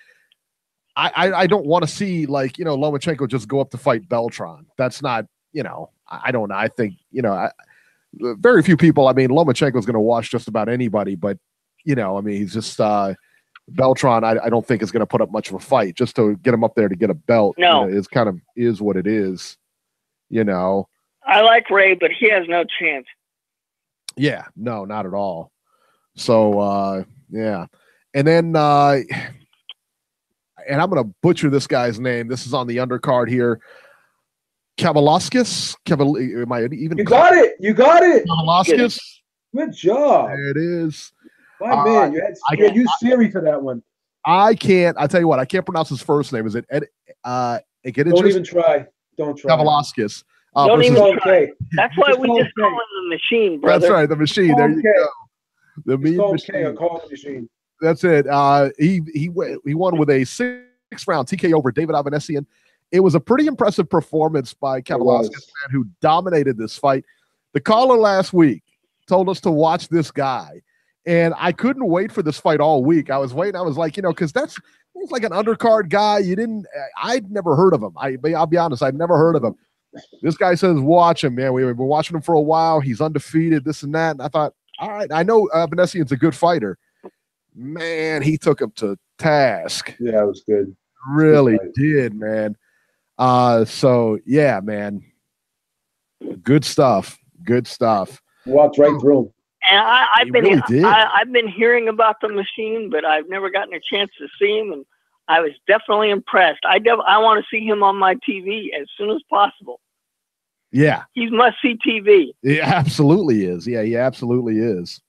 I don't want to see Lomachenko just go up to fight Beltran. That's not, I don't know. I think, very few people. I mean, Lomachenko is going to watch just about anybody, but he's just. Beltran, I don't think is going to put up much of a fight just to get him up there to get a belt. No, is what it is. I like Ray, but he has no chance. Yeah, no, not at all. So yeah, and then and I'm going to butcher this guy's name. This is on the undercard here. Kavaliauskas. Am I even? You got it. Kavaliauskas. Good job. There it is. My man, you had used Siri for that one. I tell you what, I can't pronounce his first name. Is it Ed? Don't even try. Don't try. Kavaliauskas. Don't even try. Okay. That's why we just call him the machine, brother. That's right, the machine. There you go. The mean machine. Call the machine. That's it. He won with a 6-round TKO over David Avanesian. It was a pretty impressive performance by Kavaliauskas, man, who dominated this fight. The caller last week told us to watch this guy. And I couldn't wait for this fight all week. I was waiting. I was like, because he's like an undercard guy. I'd never heard of him. I'll be honest, I'd never heard of him. This guy says, watch him, man. We've been watching him for a while. He's undefeated, this and that. And I thought, all right, I know Avanesian's a good fighter. Man, he took him to task. Yeah, it was good. Really did, man. So, yeah, man. Good stuff. Walked right through him. And I've been hearing about the machine, but I've never gotten a chance to see him, and I was definitely impressed. I want to see him on my TV as soon as possible. Yeah, he's must see TV. He absolutely is. Yeah, he absolutely is.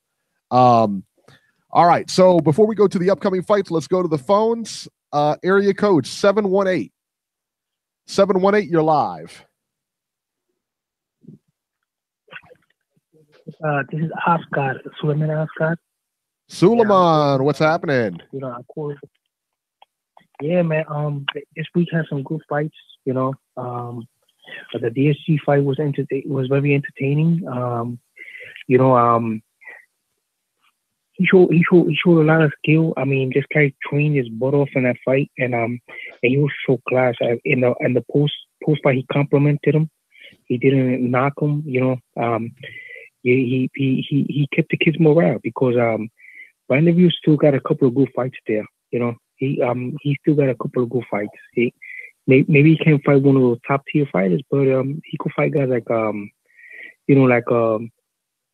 All right. So before we go to the upcoming fights, let's go to the phones. area code 718. 718, you're live. This is Oscar, Suleiman Oscar. Suleiman, what's happening? You know, of course. Yeah, man. This week had some good fights. You know, the DSG fight was very entertaining. You know, he showed a lot of skill. I mean, this guy trained his butt off in that fight, and he was so class. In the post fight, he complimented him. He didn't knock him. You know, he kept the kid's morale because Vanderbilt still got a couple of good fights there. You know, he still got a couple of good fights. Maybe he can't fight one of those top tier fighters, but he could fight guys like you know, like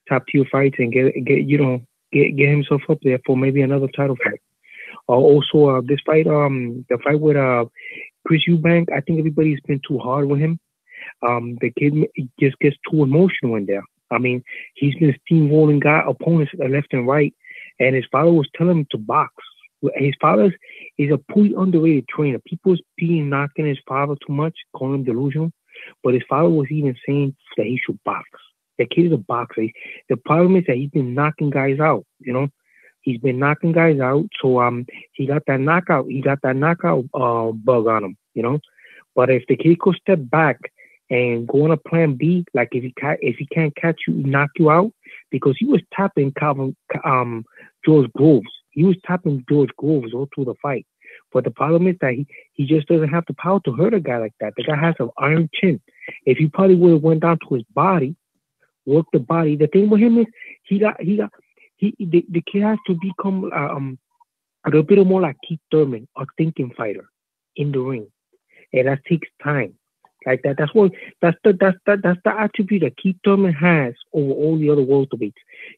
top tier fights and get himself up there for maybe another title fight. Also, this fight, the fight with Chris Eubank, I think everybody's been too hard with him. The kid just gets too emotional in there. I mean, he's been steamrolling opponents left and right, and his father was telling him to box. His father is a pretty underrated trainer. People's being knocking his father too much, calling him delusional, but his father was even saying that he should box. The kid is a boxer. The problem is that he's been knocking guys out. You know, he's been knocking guys out. So he got that knockout. He got that knockout bug on him. You know, but if the kid could step back and go on a plan B, like if he can't catch you, knock you out, because he was tapping George Groves. He was tapping George Groves all through the fight. But the problem is that he just doesn't have the power to hurt a guy like that. The guy has an iron chin. If he probably would have went down to his body, worked the body. The thing with him is the kid has to become a little bit more like Keith Thurman, a thinking fighter in the ring, and that takes time. Like that. That's the attribute that Keith Thurman has over all the other welterweights.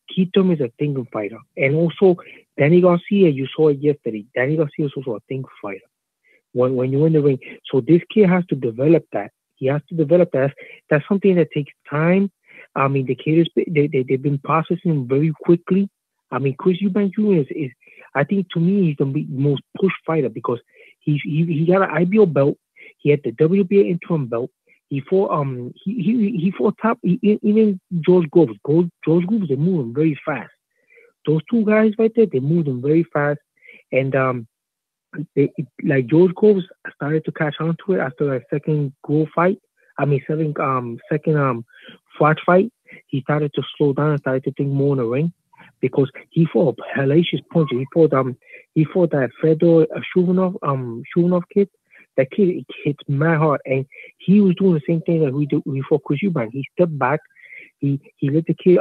Keith Thurman is a thinking fighter, and also Danny Garcia. You saw it yesterday. Danny Garcia is also a thinking fighter. When you're in the ring, so this kid has to develop that. He has to develop that. That's something that takes time. I mean, the kid they've been processing him very quickly. I mean, Chris Eubank Jr. is I think to me he's the most pushed fighter because he got an IBO belt. He had the WBA interim belt. He fought he fought top even George Groves. George Groves, they move him very fast. Those two guys right there, they moved him very fast. And like George Groves started to catch on to it after a second fight. Second Flash fight. He started to slow down and started to think more in the ring because he fought a hellacious puncher. He fought that Fedor Shuvanov kid. That kid hits mad hard, and he was doing the same thing that we fought Chris Eubank. He stepped back, he let the kid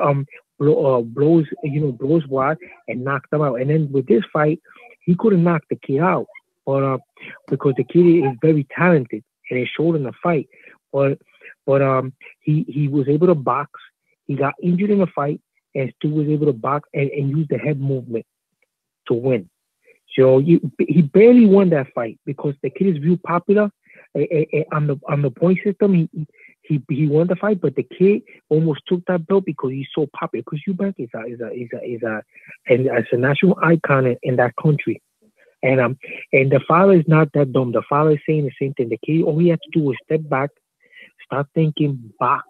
blow his wad and knocked him out. And then with this fight, he couldn't knock the kid out, but because the kid is very talented and it showed in the fight. But he was able to box. He got injured in the fight and still was able to box and use the head movement to win. So he barely won that fight because the kid is real popular on the point system. He won the fight, but the kid almost took that belt because he's so popular. Because Eubank is a national icon in that country, and the father is not that dumb. The father is saying the same thing. The kid, all he had to do was step back, start thinking, box.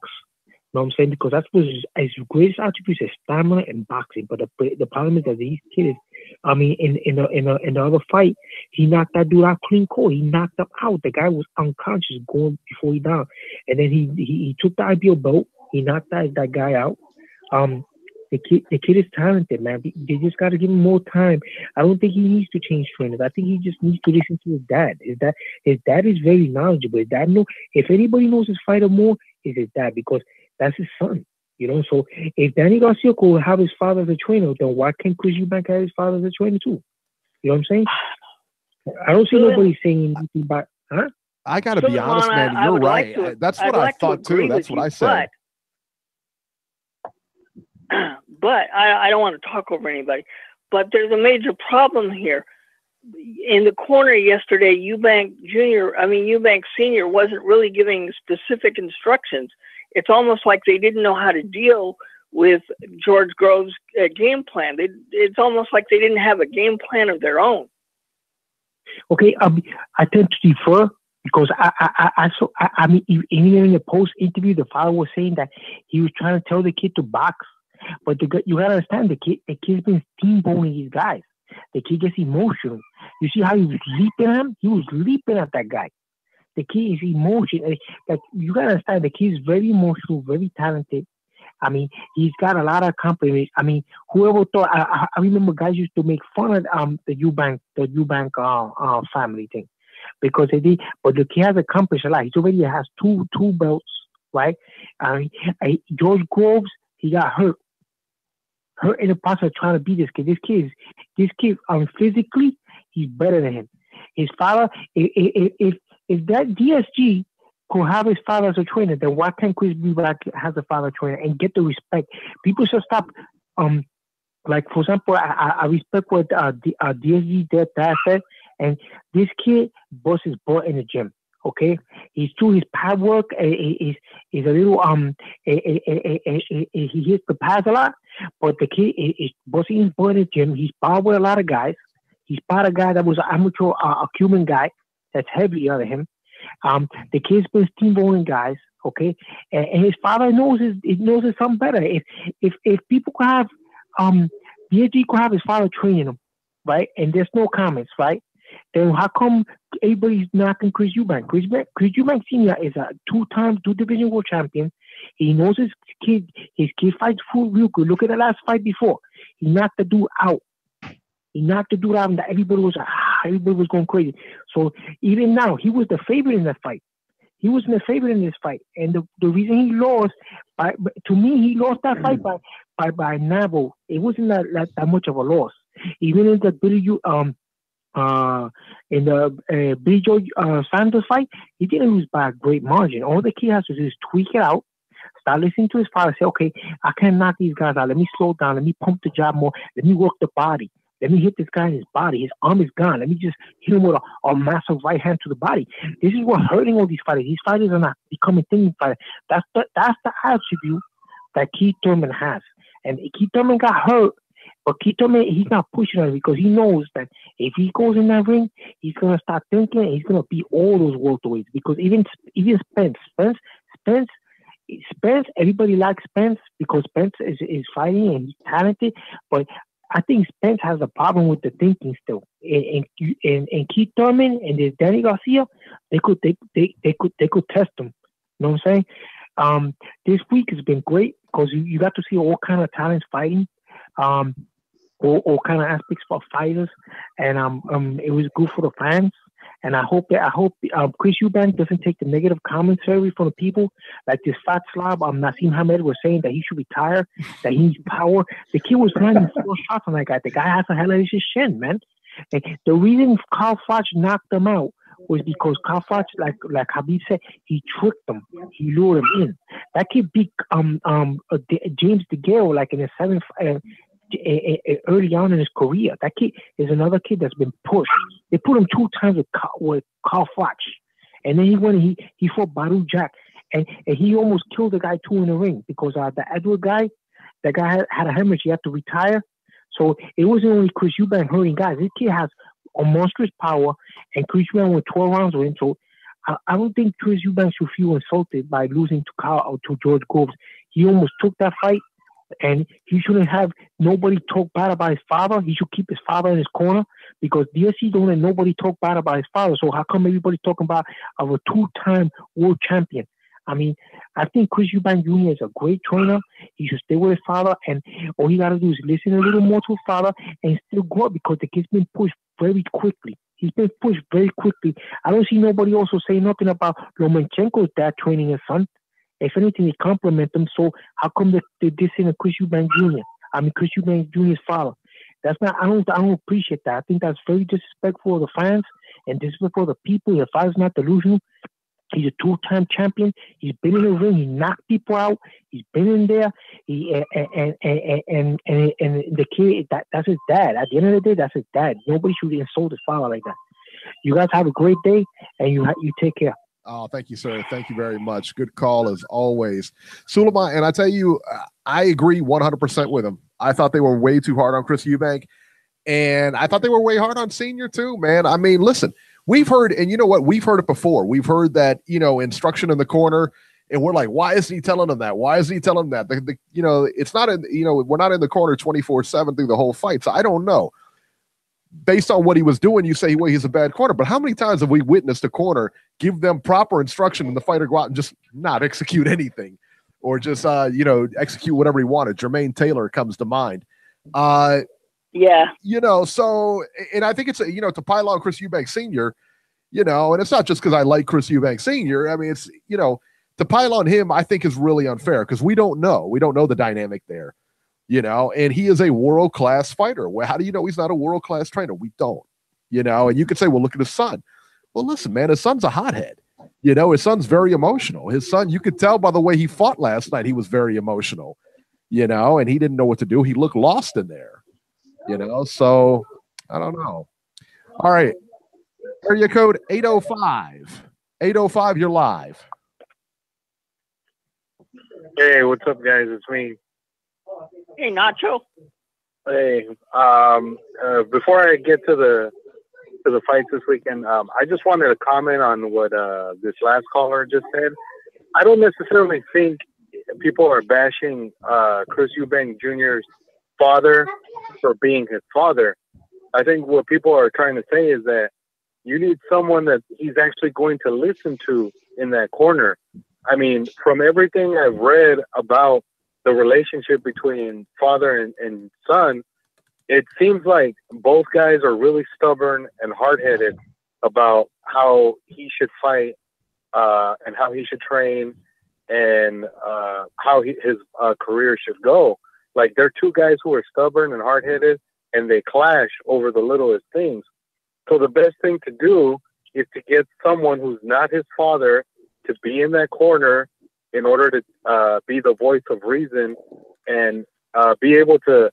You know what I'm saying? Because that's what his greatest attributes is stamina and boxing. But the problem is that these kids, I mean, in the other fight, he knocked that dude out clean cold. He knocked him out. The guy was unconscious going before he died. And then he took the IBO belt. He knocked that guy out. The kid is talented, man. They just got to give him more time. I don't think he needs to change trainers. I think he just needs to listen to his dad. His dad is very knowledgeable. His dad if anybody knows his fighter more, it's his dad because that's his son. You know, so if Danny Garcia could have his father as a trainer, then why can't Chris Eubank have his father as a trainer too? You know what I'm saying? I don't see nobody saying anything about, huh? I got to be honest, man. You're right. That's what I thought too. That's what I said. But I don't want to talk over anybody. But there's a major problem here. In the corner yesterday, Eubank Sr. wasn't really giving specific instructions. It's almost like they didn't know how to deal with George Groves' game plan. It's almost like they didn't have a game plan of their own. Okay, I tend to defer because I mean, even in the post interview, the father was saying that he was trying to tell the kid to box, but you gotta understand the kid's been steamboating these guys. The kid gets emotional. You see how he was leaping at him? He was leaping at that guy. The kid is emotional. Like you gotta understand, the kid is very emotional, very talented. I mean, he's got a lot of accomplishments. I mean, whoever thought? I remember guys used to make fun of the Eubank family thing because they did. But the kid has accomplished a lot. He already has two belts, right? I mean, George Groves, he got hurt in the process of trying to beat this kid. This kid, physically, he's better than him. His father, if that DSG could have his father as a trainer, then why can't Chris Eubank has a father trainer and get the respect? People should stop. Like for example, I respect what DSG dad said, and this kid busts his butt in the gym. Okay, he's through his pad work. He's a little he hits the pads a lot, but the kid is busting his butt in the gym. He's sparred with a lot of guys. He sparred a guy that was an amateur, a Cuban guy that's heavier than him. The kid's been steamballing guys, okay, and his father knows his son better. If people could have DSG could have his father training him, right, and there's no comments, right, then how come everybody's knocking Chris Eubank? Chris Eubank Sr. is a two-time division world champion. He knows his kid fights full real good. Look at the last fight before. He knocked the dude out. And everybody was going crazy. So even now, he was the favorite in that fight. He was the favorite in this fight, and the reason he lost, to me, he lost that fight by Nabo. It wasn't that much of a loss. Even in the Billy Joe Sanders fight, he didn't lose by a great margin. All the kid has to do is tweak it out. Start listening to his father. Say, okay, I can't knock these guys out. Let me slow down. Let me pump the jab more. Let me work the body. Let me hit this guy in his body. His arm is gone. Let me just hit him with a massive right hand to the body. This is what's hurting all these fighters. These fighters are not becoming thinking fighters. That's the attribute that Keith Thurman has. And Keith Thurman got hurt, but Keith Thurman, he's not pushing it because he knows that if he goes in that ring, he's going to start thinking and he's going to beat all those welterweights. Because even Spence, everybody likes Spence because Spence is fighting and he's talented, but I think Spence has a problem with the thinking still. And Keith Thurman and this Danny Garcia, they could test him. You know what I'm saying? This week has been great because you got to see all kind of talents fighting, all kind of aspects for fighters, and it was good for the fans. And I hope Chris Eubank doesn't take the negative commentary from the people. Like this fat slob, Nassim Hamed was saying that he should retire, that he needs power. The kid was landing 4 shots on that guy. The guy has a hell of his shin, man. And the reason Carl Froch knocked him out was because Carl Froch, like Habib said, he tricked him. He lured him in. That kid beat James DeGale like in the 7th. Early on in his career. That kid is another kid that's been pushed. They put him 2 times with Carl Froch. And then he fought Baru Jack. And he almost killed the guy 2 in the ring because the Edward guy, that guy had a hemorrhage. He had to retire. So it wasn't only Chris Eubank hurting guys. This kid has a monstrous power, and Chris Eubank went 12 rounds with him. So I don't think Chris Eubank should feel insulted by losing to George Groves. He almost took that fight. And he shouldn't have nobody talk bad about his father. He should keep his father in his corner because DSC don't let nobody talk bad about his father. So how come everybody talking about a 2-time world champion? I mean, I think Chris Eubank Jr. is a great trainer. He should stay with his father, and all he got to do is listen a little more to his father and still grow because the kid's been pushed very quickly. He's been pushed very quickly. I don't see nobody also saying nothing about Lomachenko's dad training his son. If anything, they compliment them. So how come they dissing Chris Eubank Jr.? I mean, Chris Eubank Jr.'s father. That's not. I don't appreciate that. I think that's very disrespectful of the fans and disrespectful of the people. The father's not delusional. He's a 2-time champion. He's been in the ring. He knocked people out. He's been in there. And the kid, that's his dad. At the end of the day, that's his dad. Nobody should insult his father like that. You guys have a great day, and you take care. Oh, thank you, sir. Thank you very much. Good call as always. Suleiman, and I tell you, I agree 100% with him. I thought they were way too hard on Chris Eubank. And I thought they were way hard on Senior too, man. I mean, listen, we've heard, and you know what? We've heard it before. We've heard that, instruction in the corner, and we're like, why isn't he telling them that? Why isn't he telling them that? It's not we're not in the corner 24/7 through the whole fight. So I don't know. Based on what he was doing, you say, well, he's a bad corner. But how many times have we witnessed a corner give them proper instruction and the fighter go out and just not execute anything, or just execute whatever he wanted? Jermaine Taylor comes to mind. Yeah. So, and I think it's, to pile on Chris Eubank Sr., and it's not just because I like Chris Eubank Sr. I mean, it's, to pile on him, I think is really unfair because we don't know. We don't know the dynamic there, and he is a world-class fighter. Well, how do you know he's not a world-class trainer? We don't, and you could say, well, look at his son. Well, listen, man, his son's a hothead. His son's very emotional. His son, you could tell by the way he fought last night, he was very emotional, and he didn't know what to do. He looked lost in there. So I don't know. All right. Area code 805. 805, you're live. Hey, what's up, guys? It's me. Hey, Nacho. Hey, before I get to the fights this weekend, I just wanted to comment on what this last caller just said. I don't necessarily think people are bashing Chris Eubank Jr.'s father for being his father. I think what people are trying to say is that you need someone that he's actually going to listen to in that corner. I mean, from everything I've read about the relationship between father and son, it seems like both guys are really stubborn and hard-headed about how he should fight and how he should train and how his career should go. Like, they're two guys who are stubborn and hard-headed, and they clash over the littlest things. So the best thing to do is to get someone who's not his father to be in that corner in order to be the voice of reason and be able to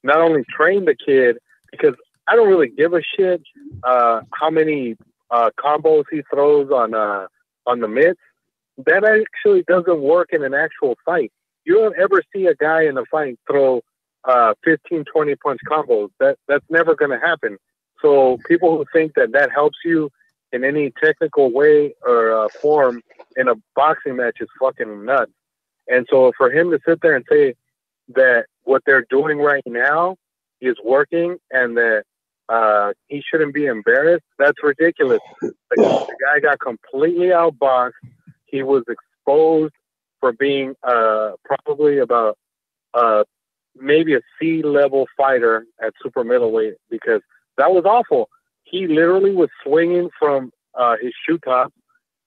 not only train the kid, because I don't really give a shit how many combos he throws on the mitts. That actually doesn't work in an actual fight. You don't ever see a guy in a fight throw 15, 20 punch combos. That's never going to happen. So people who think that helps you in any technical way or form in a boxing match is fucking nuts. And so for him to sit there and say that what they're doing right now is working and that he shouldn't be embarrassed, that's ridiculous. The guy got completely outboxed. He was exposed for being probably about maybe a C-level fighter at super middleweight, because that was awful. He literally was swinging from his shoe top.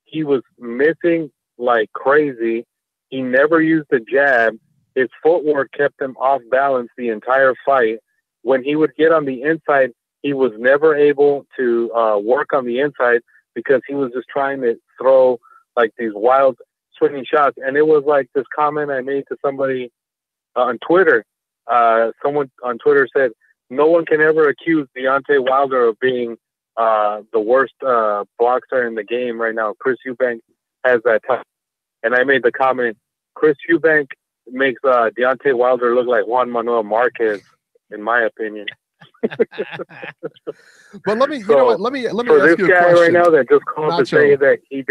He was missing like crazy. He never used the jab. His footwork kept him off balance the entire fight. When he would get on the inside, he was never able to work on the inside because he was just trying to throw like these wild swinging shots. And it was like this comment I made to somebody on Twitter. Someone on Twitter said, no one can ever accuse Deontay Wilder of being the worst boxer in the game right now. Chris Eubank has that time. And I made the comment, Chris Eubank makes Deontay Wilder look like Juan Manuel Marquez, in my opinion. But let me ask you a question. For this guy right now that just called to say that he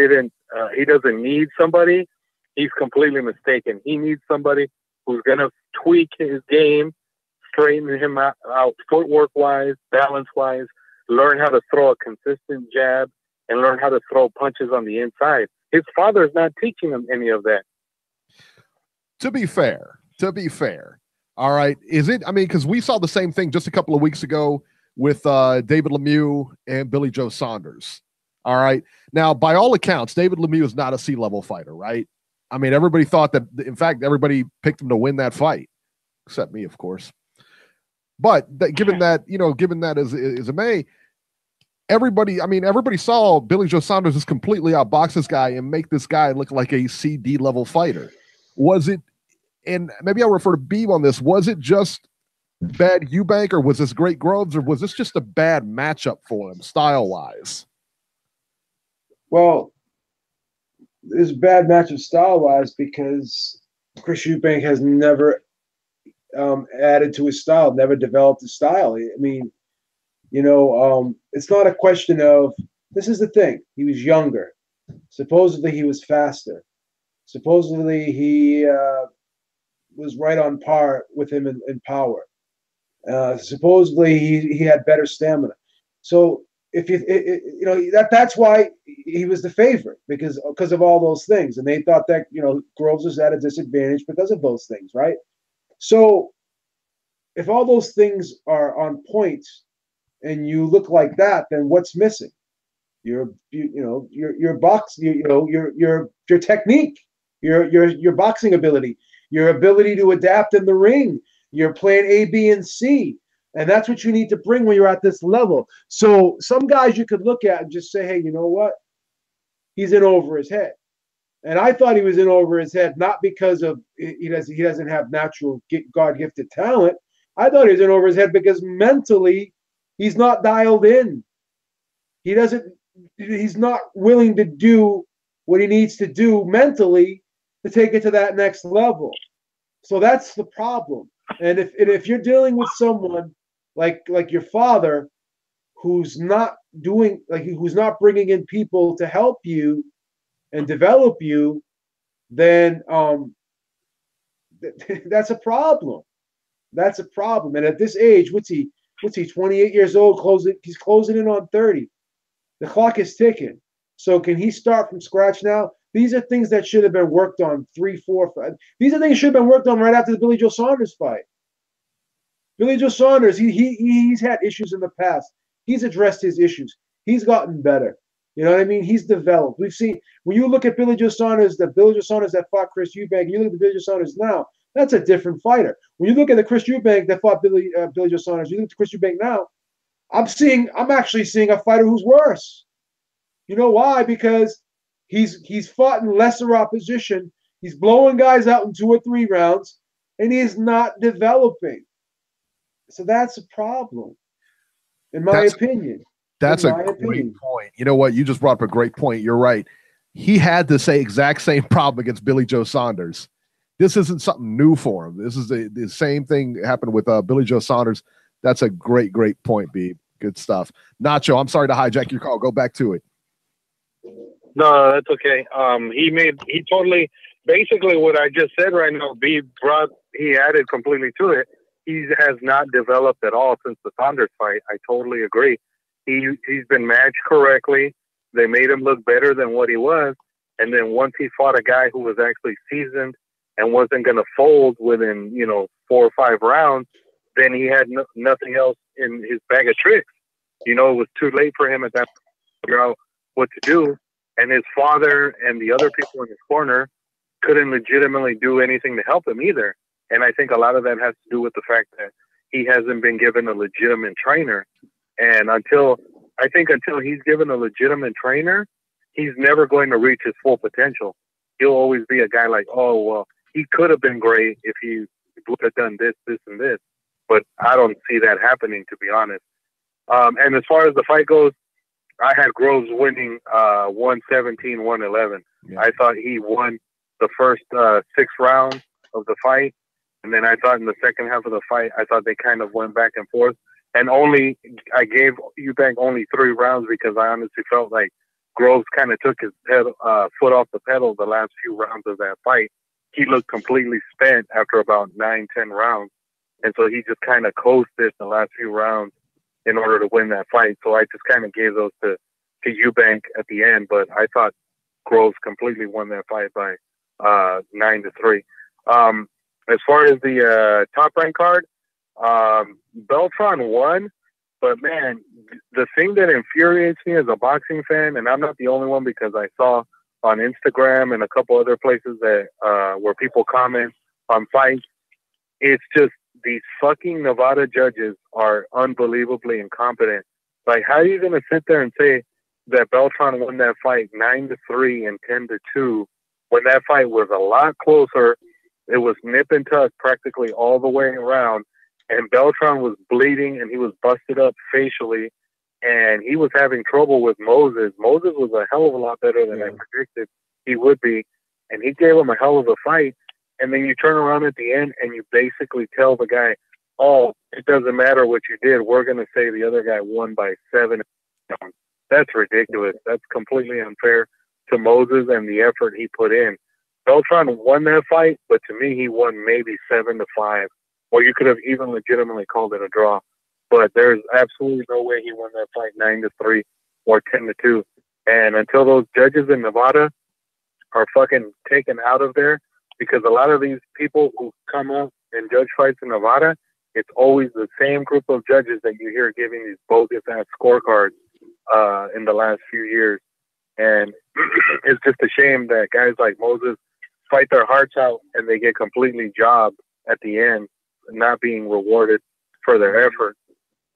doesn't need somebody, he's completely mistaken. He needs somebody who's going to tweak his game, straighten him out footwork-wise, balance-wise, learn how to throw a consistent jab, and learn how to throw punches on the inside. His father is not teaching him any of that. To be fair, all right, is it? I mean, because we saw the same thing just a couple of weeks ago with David Lemieux and Billy Joe Saunders. All right. Now, by all accounts, David Lemieux is not a C-level fighter, right? I mean, everybody thought that, in fact, everybody picked him to win that fight, except me, of course. But given that is a May, everybody saw Billy Joe Saunders just completely outbox this guy and make this guy look like a CD level fighter. Was it, and maybe I'll refer to Beeb on this, was it just bad Eubank, or was this great Groves, or was this just a bad matchup for him style-wise? Well, it's a bad matchup style-wise because Chris Eubank has never, added to his style, never developed his style. I mean, it's not a question of, this is the thing. He was younger. Supposedly he was faster. Supposedly he was right on par with him in power. Supposedly he had better stamina. So if that's why he was the favorite, because of all those things, and they thought that Groves was at a disadvantage because of those things, right? So if all those things are on point and you look like that, then what's missing? Your box, your technique, your boxing ability, your ability to adapt in the ring, your plan A, B, and C. And that's what you need to bring when you're at this level. So some guys you could look at and just say, hey, you know what? He's in over his head. And I thought he was in over his head, not because of he doesn't have natural God-gifted talent. I thought he was in over his head because mentally he's not dialed in. He's not willing to do what he needs to do mentally to take it to that next level. So that's the problem. And if you're dealing with someone like your father, who's not bringing in people to help you and develop you, then that's a problem. That's a problem. And at this age, what's he? 28 years old. He's closing in on 30. The clock is ticking. So can he start from scratch now? These are things that should have been worked on 3, 4, 5. These are things that should have been worked on right after the Billy Joe Saunders fight. Billy Joe Saunders, he's had issues in the past. He's addressed his issues. He's gotten better. You know what I mean? He's developed. We've seen, when you look at Billy Joe Saunders, the Billy Joe Saunders that fought Chris Eubank, and you look at the Billy Joe Saunders now, that's a different fighter. When you look at the Chris Eubank that fought Billy Joe Saunders, you look at Chris Eubank now, I'm actually seeing a fighter who's worse. You know why? Because he's fought in lesser opposition. He's blowing guys out in 2 or 3 rounds, and he is not developing. So that's a problem, in my opinion. That's a great point. You know what? You just brought up a great point. You're right. He had the exact same problem against Billy Joe Saunders. This isn't something new for him. This is the same thing happened with Billy Joe Saunders. That's a great point, Beeb. Good stuff. Nacho, I'm sorry to hijack your call. Go back to it. No, that's okay. He totally, basically what I just said right now, he added completely to it. He has not developed at all since the Saunders fight. I totally agree. He's been matched correctly. They made him look better than what he was. And then once he fought a guy who was actually seasoned and wasn't going to fold within, 4 or 5 rounds, then he had nothing else in his bag of tricks. It was too late for him at that point to figure out what to do. And his father and the other people in his corner couldn't legitimately do anything to help him either. And I think a lot of that has to do with the fact that he hasn't been given a legitimate trainer. And until he's given a legitimate trainer, he's never going to reach his full potential. He'll always be a guy like, oh, well, he could have been great if he would have done this, this, and this. But I don't see that happening, to be honest. And as far as the fight goes, I had Groves winning 117-111. Yeah. I thought he won the first 6 rounds of the fight. And then I thought in the second half of the fight, I thought they kind of went back and forth. And I gave Eubank only 3 rounds because I honestly felt like Groves kind of took his foot off the pedal the last few rounds of that fight. He looked completely spent after about 9-10 rounds. And so he just kind of coasted the last few rounds in order to win that fight. So I just kind of gave those to Eubank at the end. But I thought Groves completely won that fight by 9-3. As far as the top rank card, Beltran won, but man, the thing that infuriates me as a boxing fan, and I'm not the only one because I saw on Instagram and a couple other places that where people comment on fights, it's just these fucking Nevada judges are unbelievably incompetent. Like, how are you going to sit there and say that Beltran won that fight 9-3 and 10-2 when that fight was a lot closer? It was nip and tuck practically all the way around, and Beltran was bleeding and he was busted up facially, and he was having trouble with Moses. Moses was a hell of a lot better than I predicted he would be, and he gave him a hell of a fight. and then you turn around at the end and you basically tell the guy, oh, it doesn't matter what you did. We're going to say the other guy won by 7. That's ridiculous. That's completely unfair to Moses and the effort he put in. Beltran won that fight, but to me, he won maybe 7-5. Or you could have even legitimately called it a draw. But there's absolutely no way he won that fight 9-3 or 10-2. And until those judges in Nevada are fucking taken out of there, because a lot of these people who come up and judge fights in Nevada, it's always the same group of judges that you hear giving these bogus-ass scorecards in the last few years. And it's just a shame that guys like Moses fight their hearts out and they get completely jobbed at the end, not being rewarded for their effort.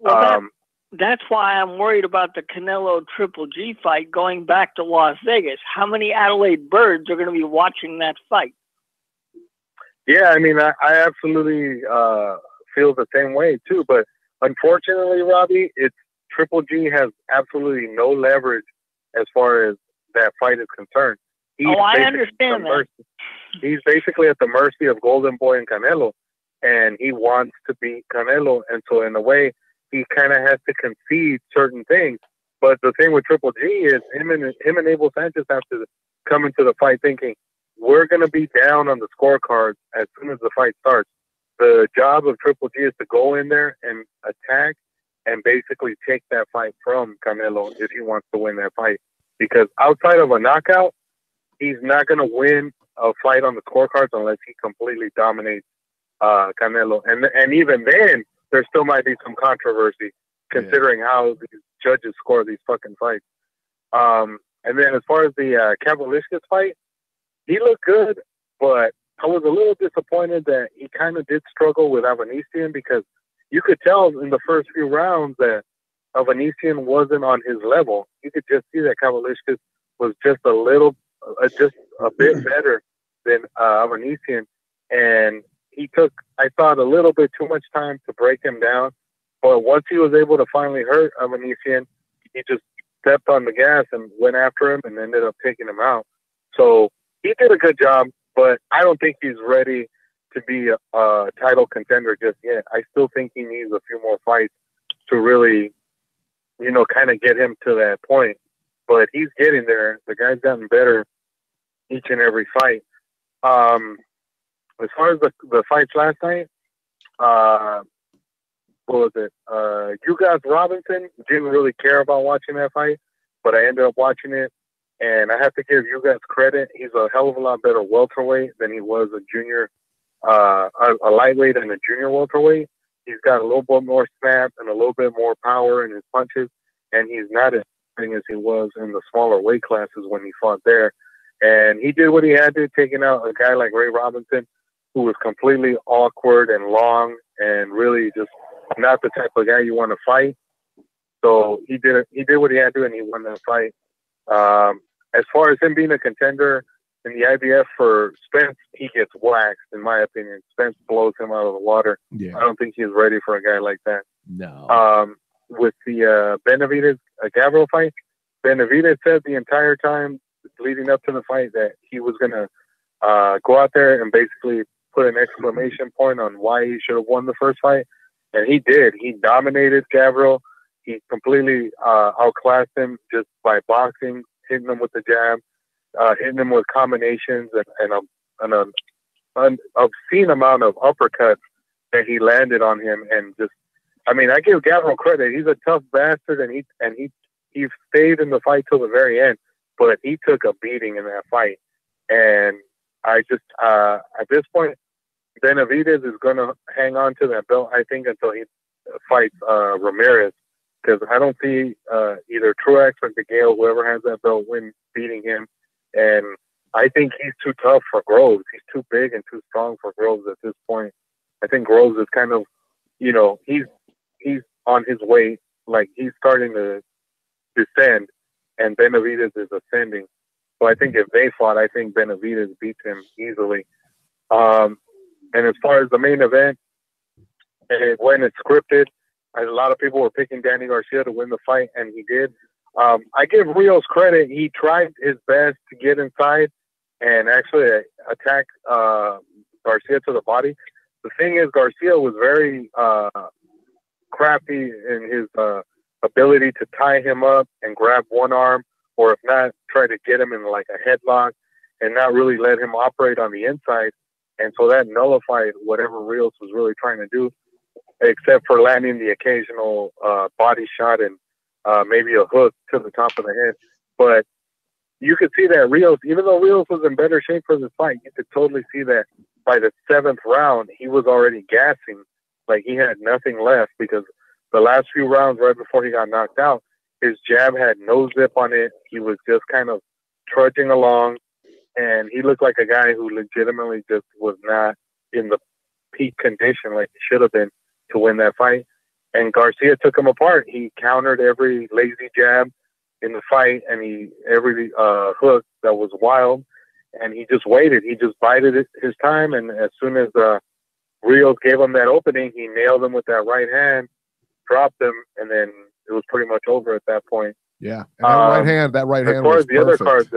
Well, that's why I'm worried about the Canelo Triple G fight going back to Las Vegas. How many Adelaide birds are going to be watching that fight? Yeah, I mean, I absolutely feel the same way too. But unfortunately, Robbie, Triple G has absolutely no leverage as far as that fight is concerned. I understand that. He's basically at the mercy of Golden Boy and Canelo, and he wants to beat Canelo. And so in a way, he kind of has to concede certain things. But the thing with Triple G is him and Abel Sanchez have to come into the fight thinking, we're going to be down on the scorecards as soon as the fight starts. The job of Triple G is to go in there and attack and basically take that fight from Canelo if he wants to win that fight. Because outside of a knockout, he's not going to win a fight on the scorecards unless he completely dominates Canelo. And even then, there still might be some controversy considering how these judges score these fucking fights. And then as far as the Kavalishkas fight, he looked good, but I was a little disappointed that he kind of did struggle with Avanesian, because you could tell in the first few rounds that Avanesian wasn't on his level. You could just see that Kavalishkas was just a bit better than Avanesian, and he took, I thought, a little bit too much time to break him down. But once he was able to finally hurt Avanesian, he just stepped on the gas and went after him and ended up taking him out. So he did a good job, but I don't think he's ready to be a title contender just yet. I still think he needs a few more fights to really, kind of get him to that point. But he's getting there. The guy's gotten better each and every fight. As far as the fights last night, what was it? Ugas Robinson, didn't really care about watching that fight, but I ended up watching it. And I have to give Ugas credit. He's a hell of a lot better welterweight than he was a junior, a lightweight and a junior welterweight. He's got a little bit more snap and a little bit more power in his punches, and he's not as big as he was in the smaller weight classes when he fought there. And he did what he had to, taking out a guy like Ray Robinson, who was completely awkward and long and really just not the type of guy you want to fight. So he did what he had to, and he won that fight. As far as him being a contender in the IBF for Spence, he gets waxed, in my opinion. Spence blows him out of the water. Yeah. I don't think he's ready for a guy like that. No. With the Benavidez Gabriel fight, Benavidez said the entire time leading up to the fight that he was going to go out there and basically put an exclamation point on why he should have won the first fight. And he did. He dominated Gabriel. He completely outclassed him just by boxing, hitting him with the jab, hitting him with combinations, and an obscene amount of uppercuts that he landed on him. And just, I mean, I give Gabriel credit. He's a tough bastard, and he stayed in the fight till the very end. But he took a beating in that fight. And I just, at this point, Benavidez is going to hang on to that belt, I think, until he fights Ramirez. Because I don't see either Truex or DeGale, whoever has that belt, beating him. And I think he's too tough for Groves. He's too big and too strong for Groves at this point. I think Groves is kind of, he's on his way. Like, he's starting to descend, and Benavidez is ascending. So I think if they fought, I think Benavidez beats him easily. And as far as the main event, when it's scripted, a lot of people were picking Danny Garcia to win the fight, and he did. I give Rios credit. He tried his best to get inside and actually attack Garcia to the body. The thing is, Garcia was very crafty in his ability to tie him up and grab one arm, or if not, try to get him in like a headlock and not really let him operate on the inside. And so that nullified whatever Rios was really trying to do, except for landing the occasional body shot and maybe a hook to the top of the head. But you could see that Rios, even though Rios was in better shape for this fight, you could totally see that by the 7th round, he was already gassing. Like he had nothing left, because the last few rounds right before he got knocked out, his jab had no zip on it. He was just kind of trudging along, and he looked like a guy who legitimately just was not in the peak condition like he should have been to win that fight. And Garcia took him apart. He countered every lazy jab in the fight, and every hook that was wild, and he just waited. He just bided his time, and as soon as Rios gave him that opening, he nailed him with that right hand, dropped him, and then it was pretty much over at that point. Yeah, and that right hand. As far as the other card,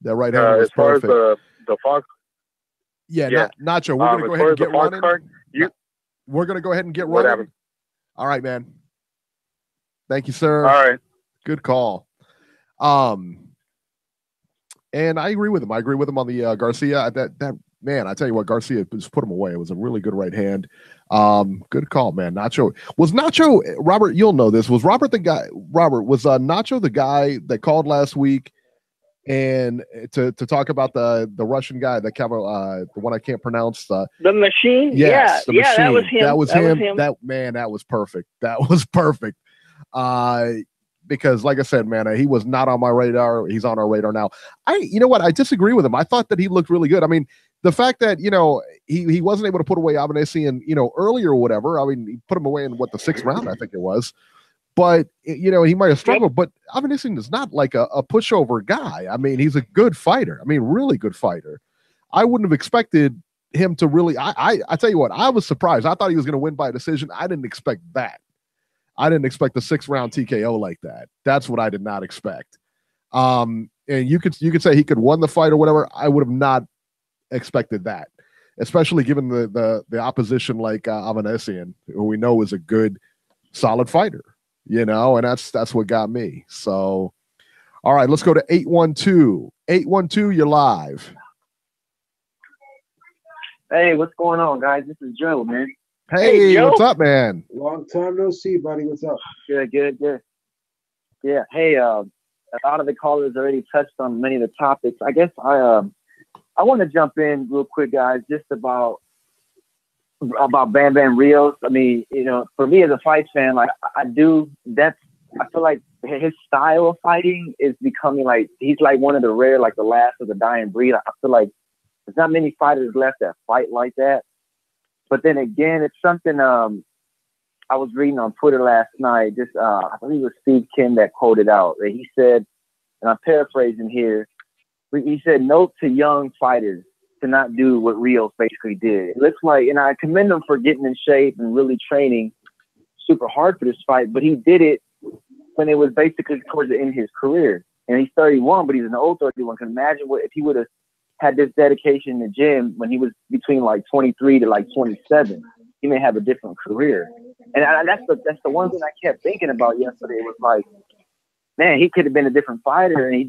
that right hand was as far perfect. as the Fox. Yeah. Nacho, we're gonna go ahead and get running. We're gonna go ahead and get running. Happened? All right, man. Thank you, sir. All right. Good call. And I agree with him. I agree with him on the Garcia. That man, I tell you what, Garcia just put him away. It was a really good right hand. Good call, man. Nacho Robert, you'll know this. Was Nacho the guy that called last week and to talk about the Russian guy, the one I can't pronounce, the machine? Yes, yeah, machine. that was him. That was him. That was perfect. That was perfect. Because like I said, man, he was not on my radar. He's on our radar now. You know what? I disagree with him. I thought that he looked really good. I mean, the fact that, he wasn't able to put away Avanesian, earlier or whatever. I mean, he put him away in the 6th round, I think it was. But, he might have struggled. But Avanesian is not like a pushover guy. I mean, he's a good fighter. I mean, really good fighter. I wouldn't have expected him to really. I tell you what, I was surprised. I thought he was going to win by decision. I didn't expect that. I didn't expect the 6th round TKO like that. That's what I did not expect. And you could say he could won the fight or whatever. I would have not expected that, especially given the opposition like Avanesian, who we know is a good, solid fighter. And that's what got me. So, all right, let's go to 812. 812, you're live. Hey, what's going on, guys? This is Joe, man. Hey, what's up, man? Long time no see, buddy. What's up? Good. Yeah. Hey, a lot of the callers already touched on many of the topics. I guess I want to jump in real quick, guys, just about Bam Bam Rios. I mean, for me as a fight fan, like I feel like his style of fighting is becoming like he's like one of the rare, like the last of the dying breed. I feel like there's not many fighters left that fight like that. But then again, it's something I was reading on Twitter last night. Just I believe it was Steve Kim that quoted out. He said, and I'm paraphrasing here, he said, "Note to young fighters to not do what Rios basically did." It looks like, and I commend him for getting in shape and really training super hard for this fight, but he did it when it was basically towards the end of his career. And he's 31, but he's an old 31. Can imagine what if he would have had this dedication in the gym when he was between like 23 to like 27, he may have a different career. And that's the one thing I kept thinking about yesterday was like, man, he could have been a different fighter, and he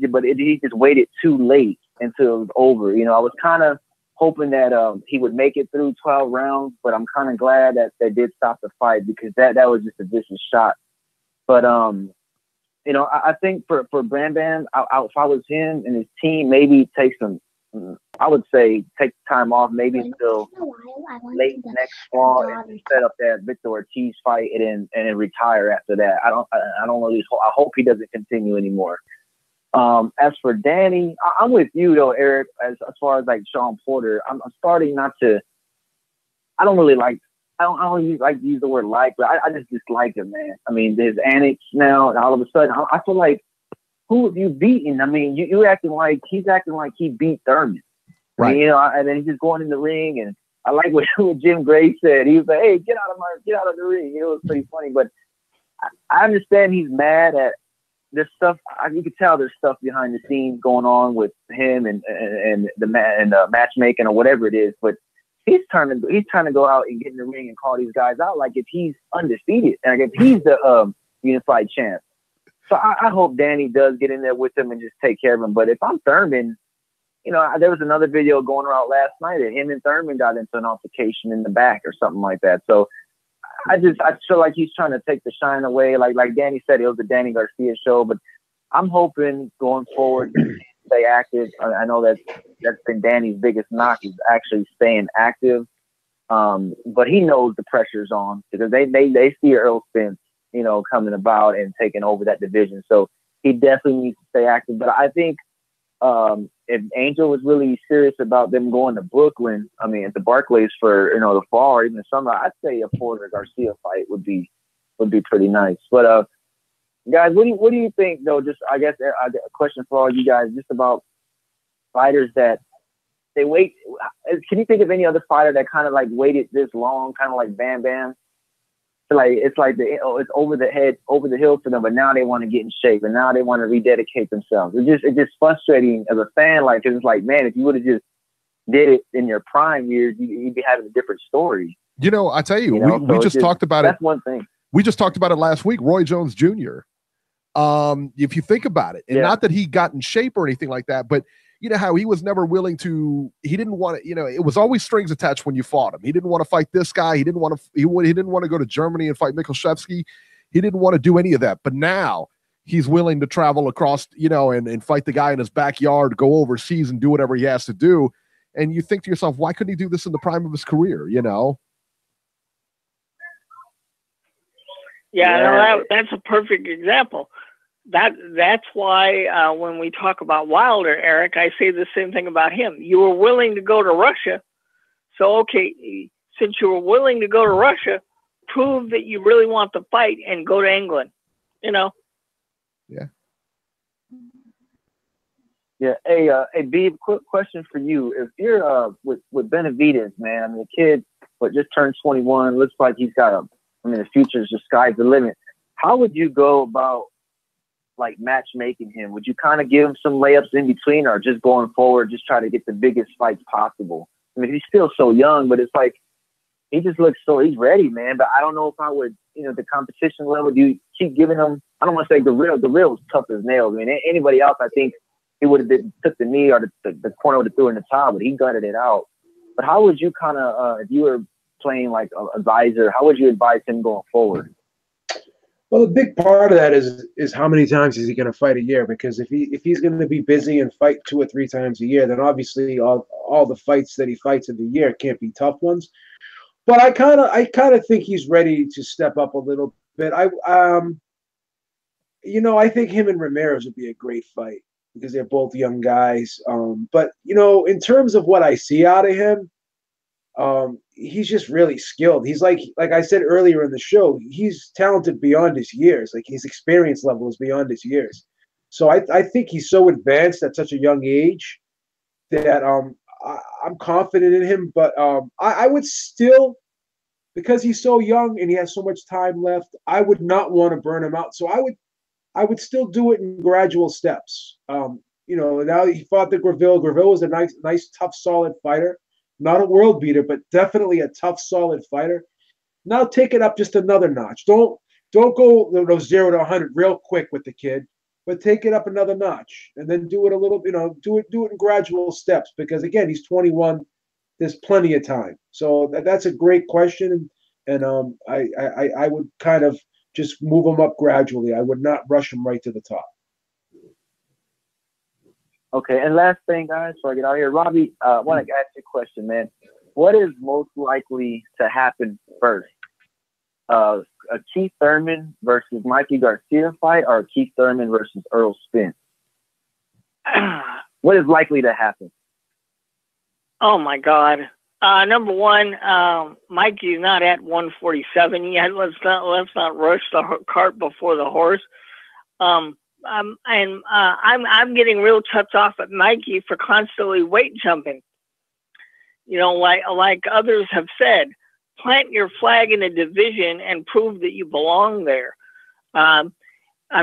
just waited too late until it was over. I was kind of hoping that he would make it through 12 rounds, but I'm kind of glad that they did stop the fight, because that was just a vicious shot. But I think for Bam Bam, if I was him and his team, maybe take time off, maybe until late next fall, and set up that Victor Ortiz fight and then retire after that. I hope he doesn't continue anymore. As for Danny, I'm with you though, Eric. As far as like Sean Porter, I'm starting not to. I don't like to use the word like, but I just dislike him, man. I mean, there's annex now, and all of a sudden, I feel like, who have you beaten? I mean, he's acting like he beat Thurman. Right. I mean, and then he's just going in the ring. And I like what Jim Gray said. He was like, "Hey, get out of the ring." It was pretty funny. But I understand he's mad at there's stuff. You can tell there's stuff behind the scenes going on with him and the matchmaking or whatever it is. But he's trying to go out and get in the ring and call these guys out like if he's undefeated and like if he's the unified champ. So I hope Danny does get in there with him and just take care of him. But if I'm Thurman, you know, there was another video going around last night that him and Thurman got into an altercation in the back or something like that. So I feel like he's trying to take the shine away. Like Danny said, it was the Danny Garcia show, but I'm hoping going forward, stay active. I know that's been Danny's biggest knock is actually staying active. But he knows the pressure's on because they see Earl Spence, you know, coming about and taking over that division. So he definitely needs to stay active. But I think if Angel was really serious about them going to Brooklyn, I mean, at the Barclays for, you know, the fall or even the summer, I'd say a Porter Garcia fight would be pretty nice. But guys, what do you think though? Just I guess a question for all you guys, just about fighters that they wait. Can you think of any other fighter that kind of like waited this long, kind of like Bam Bam? Like it's like it's over the hill for them, but now they want to get in shape and now they want to rededicate themselves. It's just frustrating as a fan, like because it's like, man, if you would have just did it in your prime years, you'd be having a different story. You know, I tell you, we just talked about it. That's one thing. We just talked about it last week. Roy Jones Jr. If you think about it, and not that he got in shape or anything like that, but you know how he was never willing to. He didn't want to. You know, it was always strings attached when you fought him. He didn't want to fight this guy. He didn't want to. He didn't want to go to Germany and fight Michalczewski. He didn't want to do any of that. But now he's willing to travel across, you know, and fight the guy in his backyard, go overseas, and do whatever he has to do. And you think to yourself, why couldn't he do this in the prime of his career? You know. Yeah, no, that's a perfect example. That's why when we talk about Wilder, Eric, I say the same thing about him. You were willing to go to Russia. So, okay, since you were willing to go to Russia, prove that you really want to fight and go to England, you know? Yeah. Yeah. Hey, Beeb, quick question for you. If you're with Benavidez, man, I mean, the kid just turned 21, looks like he's got the future's the sky's the limit. How would you go about like matchmaking him? Would you kind of give him some layups in between or just going forward, just try to get the biggest fights possible? I mean, he's still so young, but it's like, he just looks he's ready, man. But I don't know if I would, you know, the competition level, do you keep giving him, I don't want to say the real is tough as nails. I mean, anybody else, I think he would have took the knee or the corner would have threw in the towel, but he gutted it out. But how would you kind of, if you were playing like an advisor, how would you advise him going forward? Well, a big part of that is how many times is he going to fight a year? Because if he's going to be busy and fight 2 or 3 times a year, then obviously all the fights that he fights in the year can't be tough ones. But I kind of think he's ready to step up a little bit. You know, I think him and Ramirez would be a great fight because they're both young guys. But you know, in terms of what I see out of him, he's just really skilled. He's like I said earlier in the show, he's talented beyond his years. Like his experience level is beyond his years. So I think he's so advanced at such a young age that I'm confident in him. But I would still, because he's so young and he has so much time left, I would not want to burn him out. So I would still do it in gradual steps. You know, now he fought the Graville. Graville was a nice, tough, solid fighter. Not a world beater, but definitely a tough, solid fighter. Now take it up just another notch. Don't go 0 to 100 real quick with the kid, but take it up another notch and then do it a little. You know, do it in gradual steps because again, he's 21. There's plenty of time. So that's a great question, and I would kind of just move him up gradually. I would not rush him right to the top. Okay, and last thing, guys, before I get out of here, Robbie, I want to ask you a question, man. What is most likely to happen first? A Keith Thurman versus Mikey Garcia fight or a Keith Thurman versus Earl Spence? What is likely to happen? Oh, my God. Number one, Mikey's not at 147 yet. Let's not rush the cart before the horse. I'm getting real tipped off at Mikey for constantly weight jumping. You know, like others have said, plant your flag in a division and prove that you belong there. I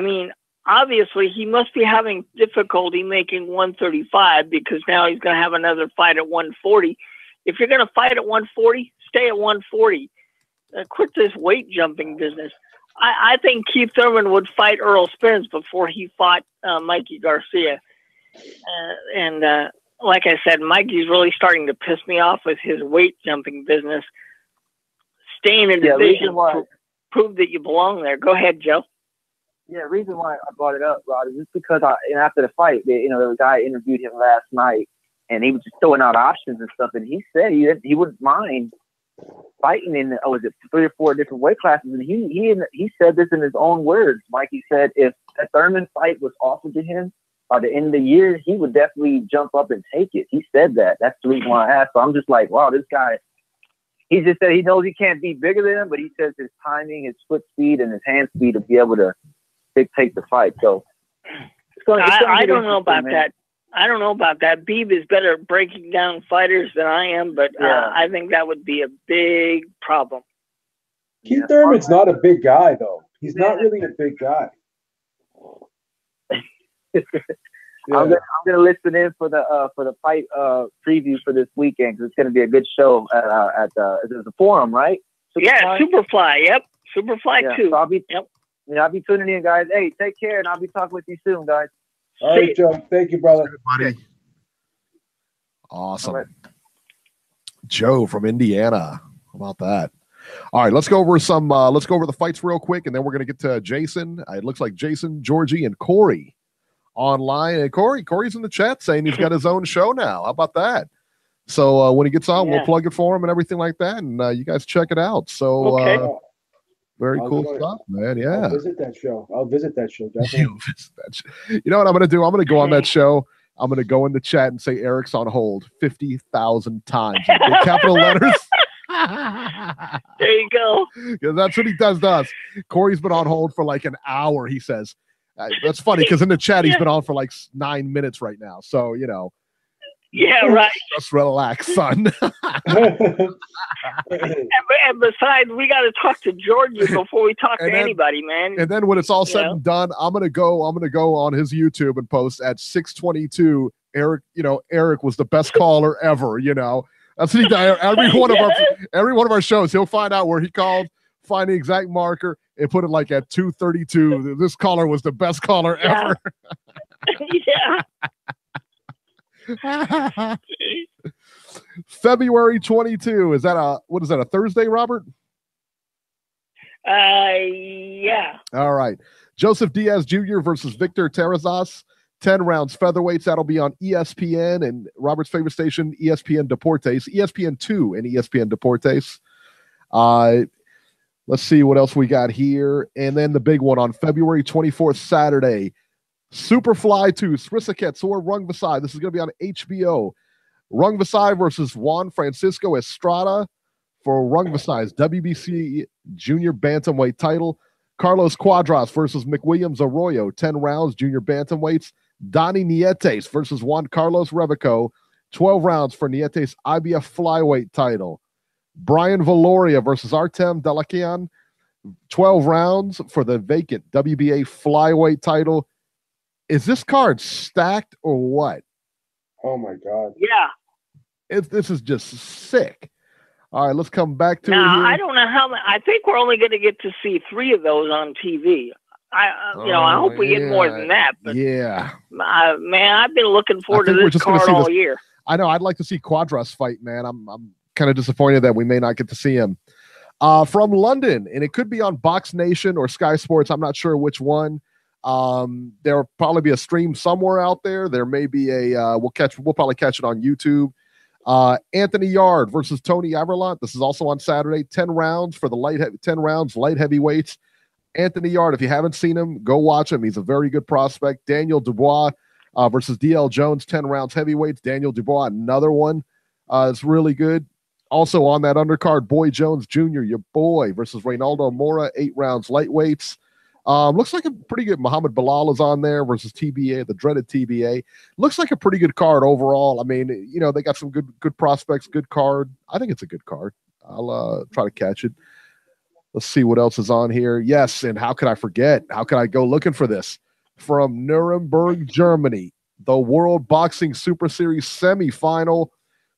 mean, obviously he must be having difficulty making 135 because now he's going to have another fight at 140. If you're going to fight at 140, stay at 140. Quit this weight jumping business. I think Keith Thurman would fight Earl Spence before he fought Mikey Garcia. Like I said, Mikey's really starting to piss me off with his weight jumping business. Stay in a division, prove that you belong there. Go ahead, Joe. Yeah, the reason why I brought it up, Rod, is just because after the fight, the guy interviewed him last night, and he was just throwing out options and stuff, and he said he wouldn't mind fighting in 3 or 4 different weight classes, and he said this in his own words. Mikey said if a Thurman fight was offered to him by the end of the year, he would definitely jump up and take it. He said that. That's the reason why I asked. So I'm just like, wow, this guy. He just said he knows he can't be bigger than him, but he says his timing, his foot speed, and his hand speed to be able to dictate the fight. So I don't know about that. I don't know about that. Beeb is better at breaking down fighters than I am, but I think that would be a big problem. Keith Thurman's not a big guy, though. He's not really a big guy. I'm gonna listen in for the fight preview for this weekend because it's gonna be a good show at the forum, right? Superfly. Yep, Superfly 2. So I'll be tuning in, guys. Hey, take care, and I'll be talking with you soon, guys. All right, Joe. Thank you, brother. Buddy. Awesome. Right. Joe from Indiana. How about that? All right, let's go over the fights real quick, and then we're going to get to Jason. It looks like Jason, Georgie, and Corey online. And Corey's in the chat saying he's got his own show now. How about that? So when he gets on, we'll plug it for him and everything like that, and you guys check it out. So very cool stuff, man. Yeah. I'll visit that show. Definitely. You know what I'm going to do? I'm going to go on that show. I'm going to go in the chat and say Eric's on hold 50,000 times in capital letters. There you go. Because that's what he does to us. Corey's been on hold for like an hour, he says. That's funny because in the chat he's been on for like 9 minutes right now. So, Yeah, right. Just relax, son. and besides, we got to talk to Georgia before we talk to anybody, man. And then when it's all said and done, I'm gonna go on his YouTube and post at 6:22. Eric was the best caller ever. That's what he does. Every one of our shows, he'll find out where he called, find the exact marker, and put it like at 2:32. This caller was the best caller ever. Yeah. February 22. Is that a Thursday, Robert? Yeah. All right. Joseph Diaz Jr. versus Victor Terrazas. 10 rounds featherweights. That'll be on ESPN and Robert's favorite station, ESPN Deportes, ESPN2 and ESPN Deportes. Let's see what else we got here. And then the big one on February 24th, Saturday. Superfly 2, Srisaket or Rungvisai. This is going to be on HBO. Rungvisai versus Juan Francisco Estrada for Rungvisai's WBC Junior Bantamweight title. Carlos Cuadras versus McWilliams Arroyo, 10 rounds, Junior Bantamweights. Donnie Nietes versus Juan Carlos Revico, 12 rounds for Nietes' IBF Flyweight title. Brian Valoria versus Artem Dalakian, 12 rounds for the vacant WBA Flyweight title. Is this card stacked or what? Oh my God! Yeah, this is just sick. All right, let's come back to. Now, I don't know how. I think we're only going to get to see 3 of those on TV. I hope we get more than that. But man, I've been looking forward to this card all year. I know. I'd like to see Cuadras fight, man. I'm kind of disappointed that we may not get to see him. From London, and it could be on Box Nation or Sky Sports. I'm not sure which one. There'll probably be a stream somewhere out there. There may be a we'll probably catch it on YouTube. Anthony Yard versus Tony Averlant. This is also on Saturday. 10 rounds for the light heavyweights. Anthony Yard, if you haven't seen him, go watch him. He's a very good prospect. Daniel Dubois versus DL Jones, 10 rounds heavyweights. Daniel Dubois, another one. It's really good. Also on that undercard, Boy Jones Jr., your boy, versus Reynaldo Mora, 8 rounds lightweights. Looks like a pretty good. Muhammad Bilal is on there versus TBA, the dreaded TBA. Looks like a pretty good card overall. I mean, they got some good prospects, good card. I think it's a good card. I'll try to catch it. Let's see what else is on here. Yes, and how could I forget? How could I go looking for this? from Nuremberg, Germany, the World Boxing Super Series semifinal,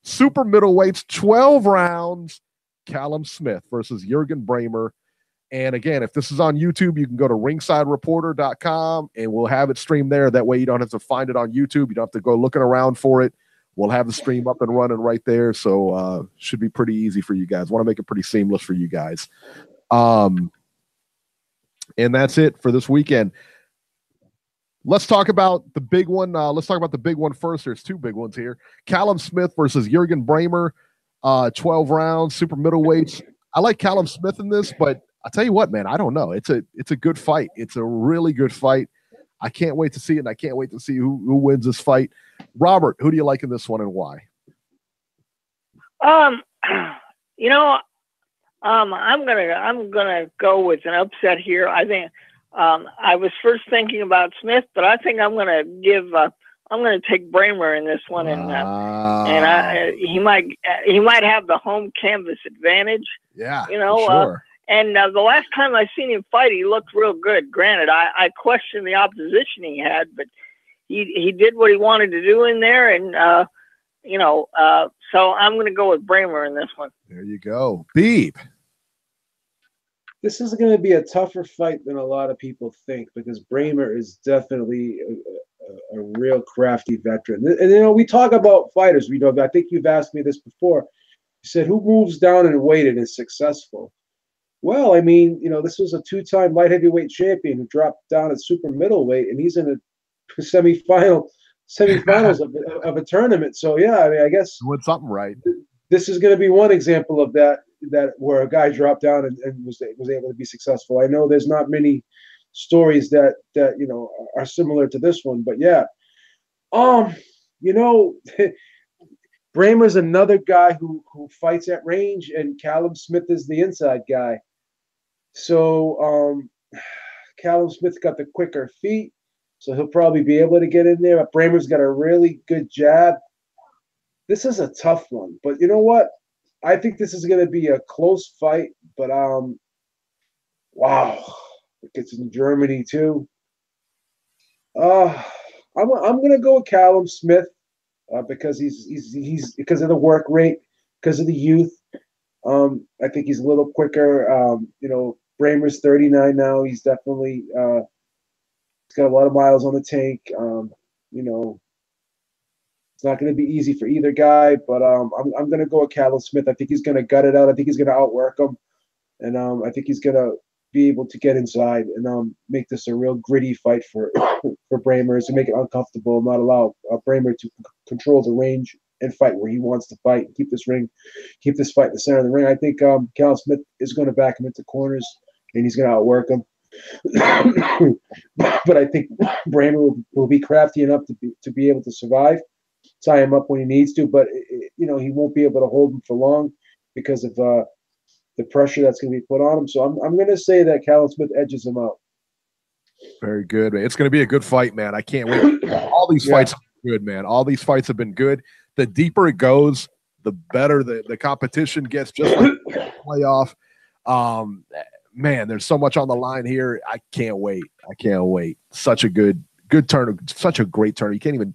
super middleweights, 12 rounds, Callum Smith versus Jurgen Bramer. And again, if this is on YouTube, you can go to ringsidereporter.com and we'll have it streamed there. That way you don't have to find it on YouTube. You don't have to go looking around for it. We'll have the stream up and running right there. So should be pretty easy for you guys. Want to make it pretty seamless for you guys. And that's it for this weekend. Let's talk about the big one. Let's talk about the big one first. There's two big ones here. Callum Smith versus Jurgen Bramer, 12 rounds, super middleweights. I like Callum Smith in this, but I'll tell you what, man, I don't know. It's a good fight. It's a really good fight. I can't wait to see it, and I can't wait to see who wins this fight. Robert, who do you like in this one and why? You know, I'm gonna go with an upset here. I think I was first thinking about Smith, but I think I'm gonna take Bramer in this one, and he might have the home canvas advantage. Yeah, you know. Sure. And the last time I seen him fight, he looked real good. Granted, I questioned the opposition he had, but he did what he wanted to do in there, and so I'm going to go with Bramer in this one. There you go, Beeb. This is going to be a tougher fight than a lot of people think because Bramer is definitely a real crafty veteran. And we talk about fighters. I think you've asked me this before. You said who moves down and weight and is successful. Well, I mean, this was a two-time light heavyweight champion who dropped down at super middleweight, and he's in a semifinals of a tournament. So yeah, I mean, I guess doing something right. This is going to be one example of that where a guy dropped down and was able to be successful. I know there's not many stories that are similar to this one, but yeah, Bramer's another guy who fights at range, and Callum Smith is the inside guy. So Callum Smith got the quicker feet, so he'll probably be able to get in there. But Bramer's got a really good jab. This is a tough one, but you know what? I think this is going to be a close fight. But wow, it's in Germany too. I'm going to go with Callum Smith because he's because of the work rate, because of the youth. I think he's a little quicker. Bramer's 39 now. He's definitely he's got a lot of miles on the tank. It's not going to be easy for either guy, but I'm going to go with Callum Smith. I think he's going to gut it out. I think he's going to outwork him, and I think he's going to be able to get inside and make this a real gritty fight for Bramer, to make it uncomfortable, not allow Bramer to control the range and fight where he wants to fight, keep this fight in the center of the ring. I think Callum Smith is going to back him into corners, and he's going to outwork him. But I think Bramer will be crafty enough to be able to survive, tie him up when he needs to, but he won't be able to hold him for long because of the pressure that's going to be put on him. So I'm going to say that Callum Smith edges him out. Very good, man. It's going to be a good fight, man. I can't wait. All these fights are good, man. All these fights have been good. The deeper it goes, the better the competition gets, just like the playoff. Man, there's so much on the line here. I can't wait. Such a good turn. Such a great turn. You can't even.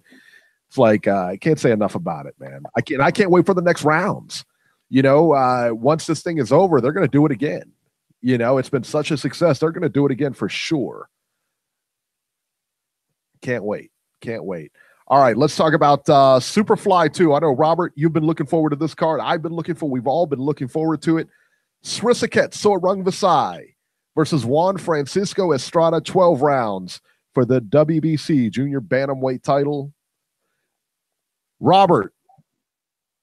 It's like I can't say enough about it, man. I can't wait for the next rounds. Once this thing is over, they're going to do it again. It's been such a success. They're going to do it again for sure. Can't wait. All right, let's talk about Superfly 2. I know, Robert, you've been looking forward to this card. We've all been looking forward to it. Srisaket Sorungvasai versus Juan Francisco Estrada, 12 rounds for the WBC Junior Bantamweight title. Robert,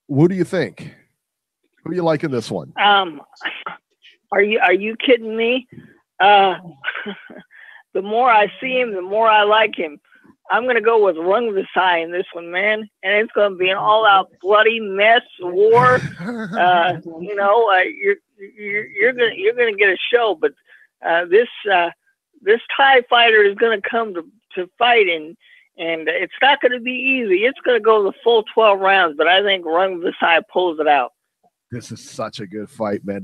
what do you think? Who do you like in this one? Are you kidding me? The more I see him, the more I like him. I'm going to go with Rungvisai in this one, man. And it's going to be an all-out bloody mess, war. You're going to get a show, but this Thai fighter is going to come to fight, and it's not going to be easy. It's going to go the full 12 rounds, but I think Rungvisai pulls it out. This is such a good fight, man.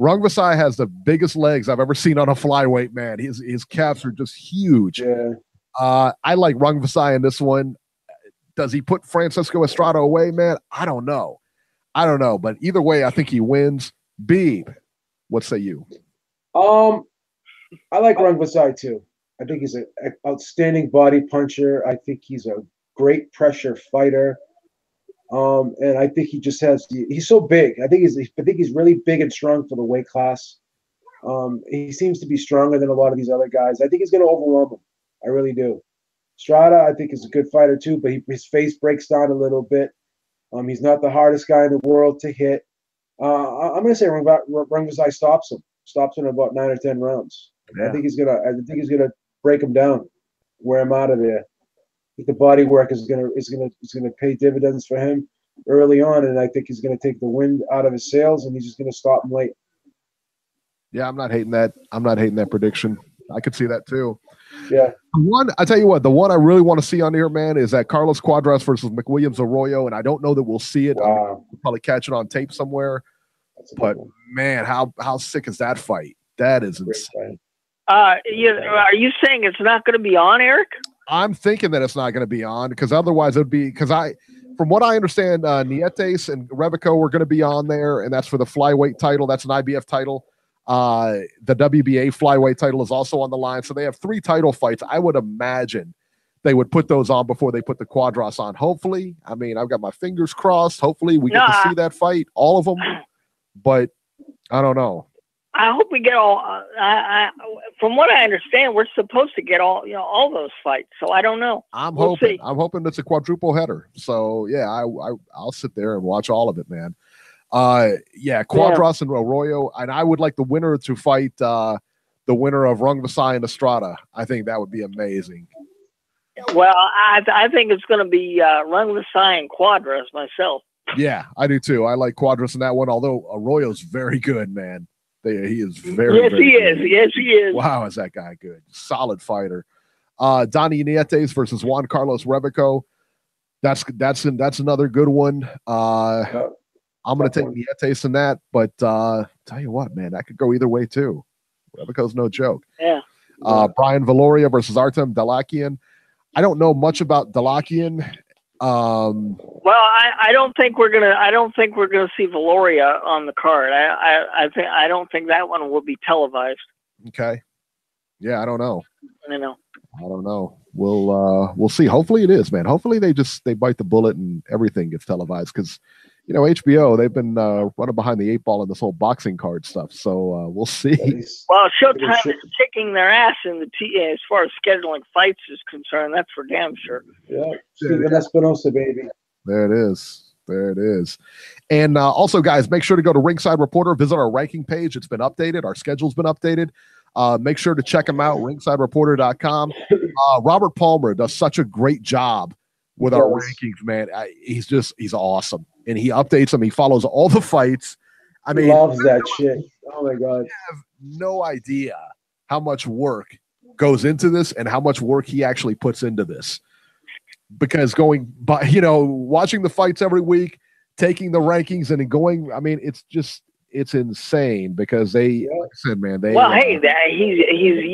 Rungvisai has the biggest legs I've ever seen on a flyweight, man. His calves are just huge. Yeah. I like Rungvisai in this one. Does he put Francisco Estrada away, man? I don't know. But either way, I think he wins. Beeb, what say you? I like Rungvisai too. I think he's an outstanding body puncher. I think he's a great pressure fighter. And I think he just he's so big. I think he's really big and strong for the weight class. He seems to be stronger than a lot of these other guys. I think he's going to overwhelm him. I really do. Estrada, I think, is a good fighter too, but his face breaks down a little bit. He's not the hardest guy in the world to hit. I'm going to say Rungvisai stops him in about 9 or 10 rounds. Yeah. I think he's gonna break him down, wear him out of there. I think the body work is gonna pay dividends for him early on, and I think he's gonna take the wind out of his sails, and he's just gonna stop him late. Yeah, I'm not hating that prediction. I could see that too. Yeah. I tell you what, the one I really want to see on here, man, is that Carlos Cuadras versus McWilliams Arroyo, and I don't know that we'll see it. Wow. We'll probably catch it on tape somewhere. But man, how sick is that fight? That is insane. Are you saying it's not going to be on, Eric? I'm thinking that it's not going to be on because otherwise it would be from what I understand, Nietes and Revico were going to be on there, and that's for the flyweight title. That's an IBF title. The WBA flyweight title is also on the line. So they have 3 title fights. I would imagine they would put those on before they put the Cuadras on. Hopefully. I mean, I've got my fingers crossed. Hopefully we get to see that fight, all of them. But I don't know. I hope we get all. From what I understand, we're supposed to get all those fights. So I don't know. I'm hoping it's a quadruple header. So yeah, I'll sit there and watch all of it, man. Cuadras and Arroyo, and I would like the winner to fight the winner of Rungvisai and Estrada. I think that would be amazing. Well, I think it's going to be Rungvisai and Cuadras myself. Yeah, I do too. I like Cuadras in that one, although Arroyo's very good, man. He is very Yes, he is. Yes, he is. Wow, is that guy good? Solid fighter. Donnie Nietes versus Juan Carlos Revico. That's another good one. I'm going to take Nietes in that, but tell you what, man, that could go either way too. Revico's no joke. Yeah. Brian Valoria versus Artem Dalakian. I don't know much about Dalakian. Well, I don't think we're gonna see Valoria on the card. I don't think that one will be televised. Okay. Yeah, I don't know. I don't know. We'll see. Hopefully it is, man. Hopefully they bite the bullet and everything gets televised because HBO, they've been running behind the 8 ball in this whole boxing card stuff. So we'll see. Well, Showtime is kicking their ass in the as far as scheduling fights is concerned. That's for damn sure. Yeah, Steven Espinosa, baby. There it is. And also, guys, make sure to go to Ringside Reporter. Visit our ranking page. It's been updated. Our schedule's been updated. Make sure to check them out, ringsidereporter.com. Robert Palmer does such a great job with our rankings, man. He's awesome. And he updates them. He follows all the fights. I mean, loves that shit. Oh my God. I have no idea how much work goes into this and how much work he actually puts into this. Because watching the fights every week, taking the rankings and going, I mean, it's insane because like I said, man, he's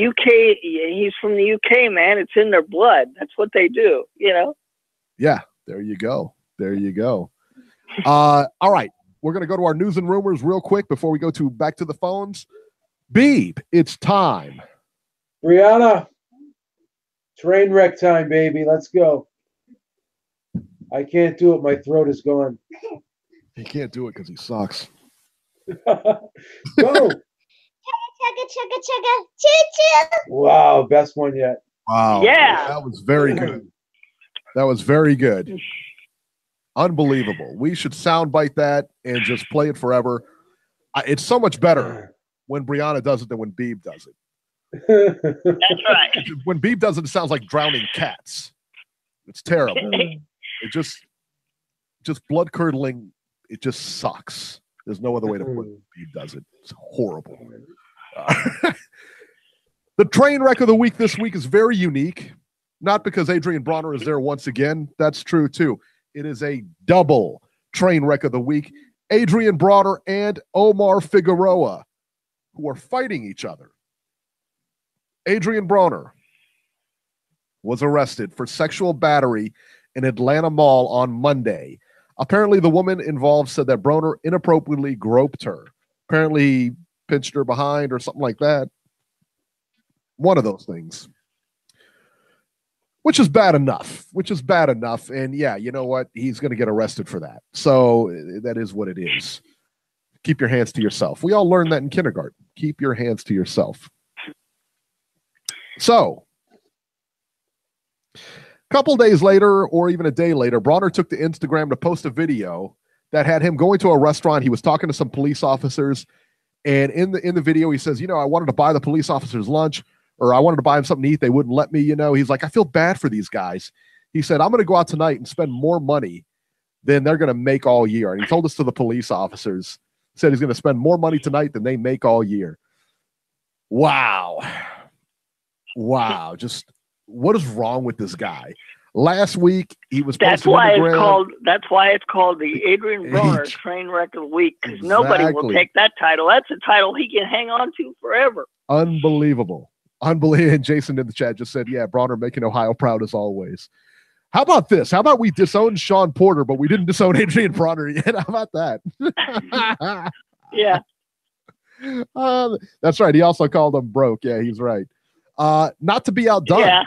UK. He's from the UK, man. It's in their blood. That's what they do, Yeah. There you go. All right. We're going to go to our news and rumors real quick before we go back to the phones. Beeb, it's time. Brianna, train wreck time, baby. Let's go. I can't do it. My throat is gone. He can't do it because he sucks. Go. Chugga, chugga, chugga, choo-choo. Wow, best one yet. Wow. Yeah. That was very good. Unbelievable. We should soundbite that and just play it forever. It's so much better when Brianna does it than when Beeb does it. That's right. When Beeb does it, it sounds like drowning cats. It's terrible. It just blood curdling. It just sucks. There's no other way to put it. Beeb does it. It's horrible. The train wreck of the week this week is very unique. Not because Adrian Bronner is there once again. That's true too. It is a double train wreck of the week. Adrian Bronner and Omar Figueroa, who are fighting each other. Adrian Bronner was arrested for sexual battery in Atlanta Mall on Monday. Apparently, the woman involved said that Broner inappropriately groped her. Apparently, he pinched her behind or something like that. One of those things. Which is bad enough. And yeah, you know what? He's going to get arrested for that. So that is what it is. Keep your hands to yourself. We all learned that in kindergarten. Keep your hands to yourself. So, a couple days later, or even a day later, Broner took to Instagram to post a video that had him going to a restaurant. He was talking to some police officers. And in the video, he says, I wanted to buy the police officers lunch, or I wanted to buy them something to eat. They wouldn't let me, He's like, I feel bad for these guys. He said, I'm going to go out tonight and spend more money than they're going to make all year. And he told this to the police officers. Said he's going to spend more money tonight than they make all year. Wow. Just what is wrong with this guy? Last week, he was That's why it's called the Adrian Broner Train Wreck of the Week, because nobody will take that title. That's a title he can hang on to forever. Unbelievable. And Jason in the chat just said, yeah, Broner making Ohio proud as always. How about this? How about we disown Sean Porter, but we didn't disown Adrian Broner yet? How about that? Yeah. That's right. He also called him broke. Yeah, he's right. Not to be outdone. Yeah.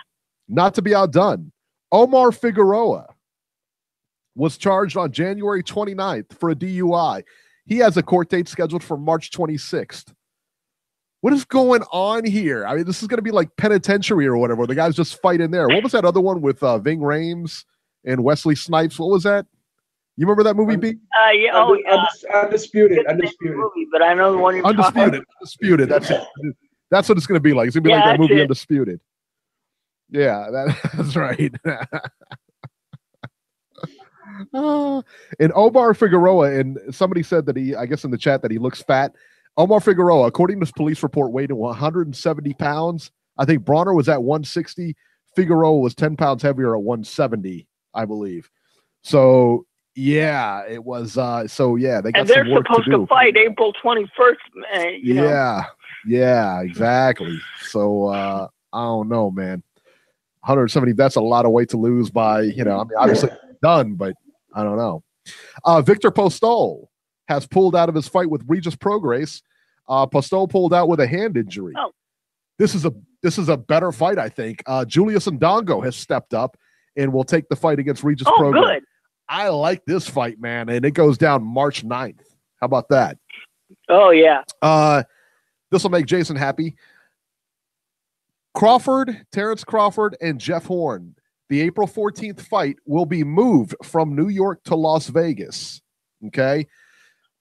Not to be outdone. Omar Figueroa was charged on January 29th for a DUI. He has a court date scheduled for March 26th. What is going on here? I mean, this is going to be like penitentiary or whatever. The guys just fight in there. What was that other one with Ving Rhames and Wesley Snipes? What was that? You remember that movie, Beeb? Yeah. Undisputed. Movie, but I know the one you're talking about. Undisputed. That's it. That's what it's going to be like. It's going to be like that movie Undisputed. Yeah, that's right. And Omar Figueroa, and somebody said that I guess in the chat that he looks fat. Omar Figueroa, according to this police report, weighed 170 pounds. I think Broner was at 160. Figueroa was 10 pounds heavier at 170, I believe. So, yeah, it was. They got some work to do. And they're supposed to fight April 21st. Yeah, exactly. So, I don't know, man. 170, that's a lot of weight to lose by, I mean, obviously done, but I don't know. Victor Postol has pulled out of his fight with Regis Prograis. Postol pulled out with a hand injury. Oh. This is a better fight, I think. Julius Ndongo has stepped up and will take the fight against Regis Prograis. Good. I like this fight, man, and it goes down March 9th. How about that? Oh, yeah. This will make Jason happy. Terrence Crawford, and Jeff Horn. The April 14th fight will be moved from New York to Las Vegas. Okay.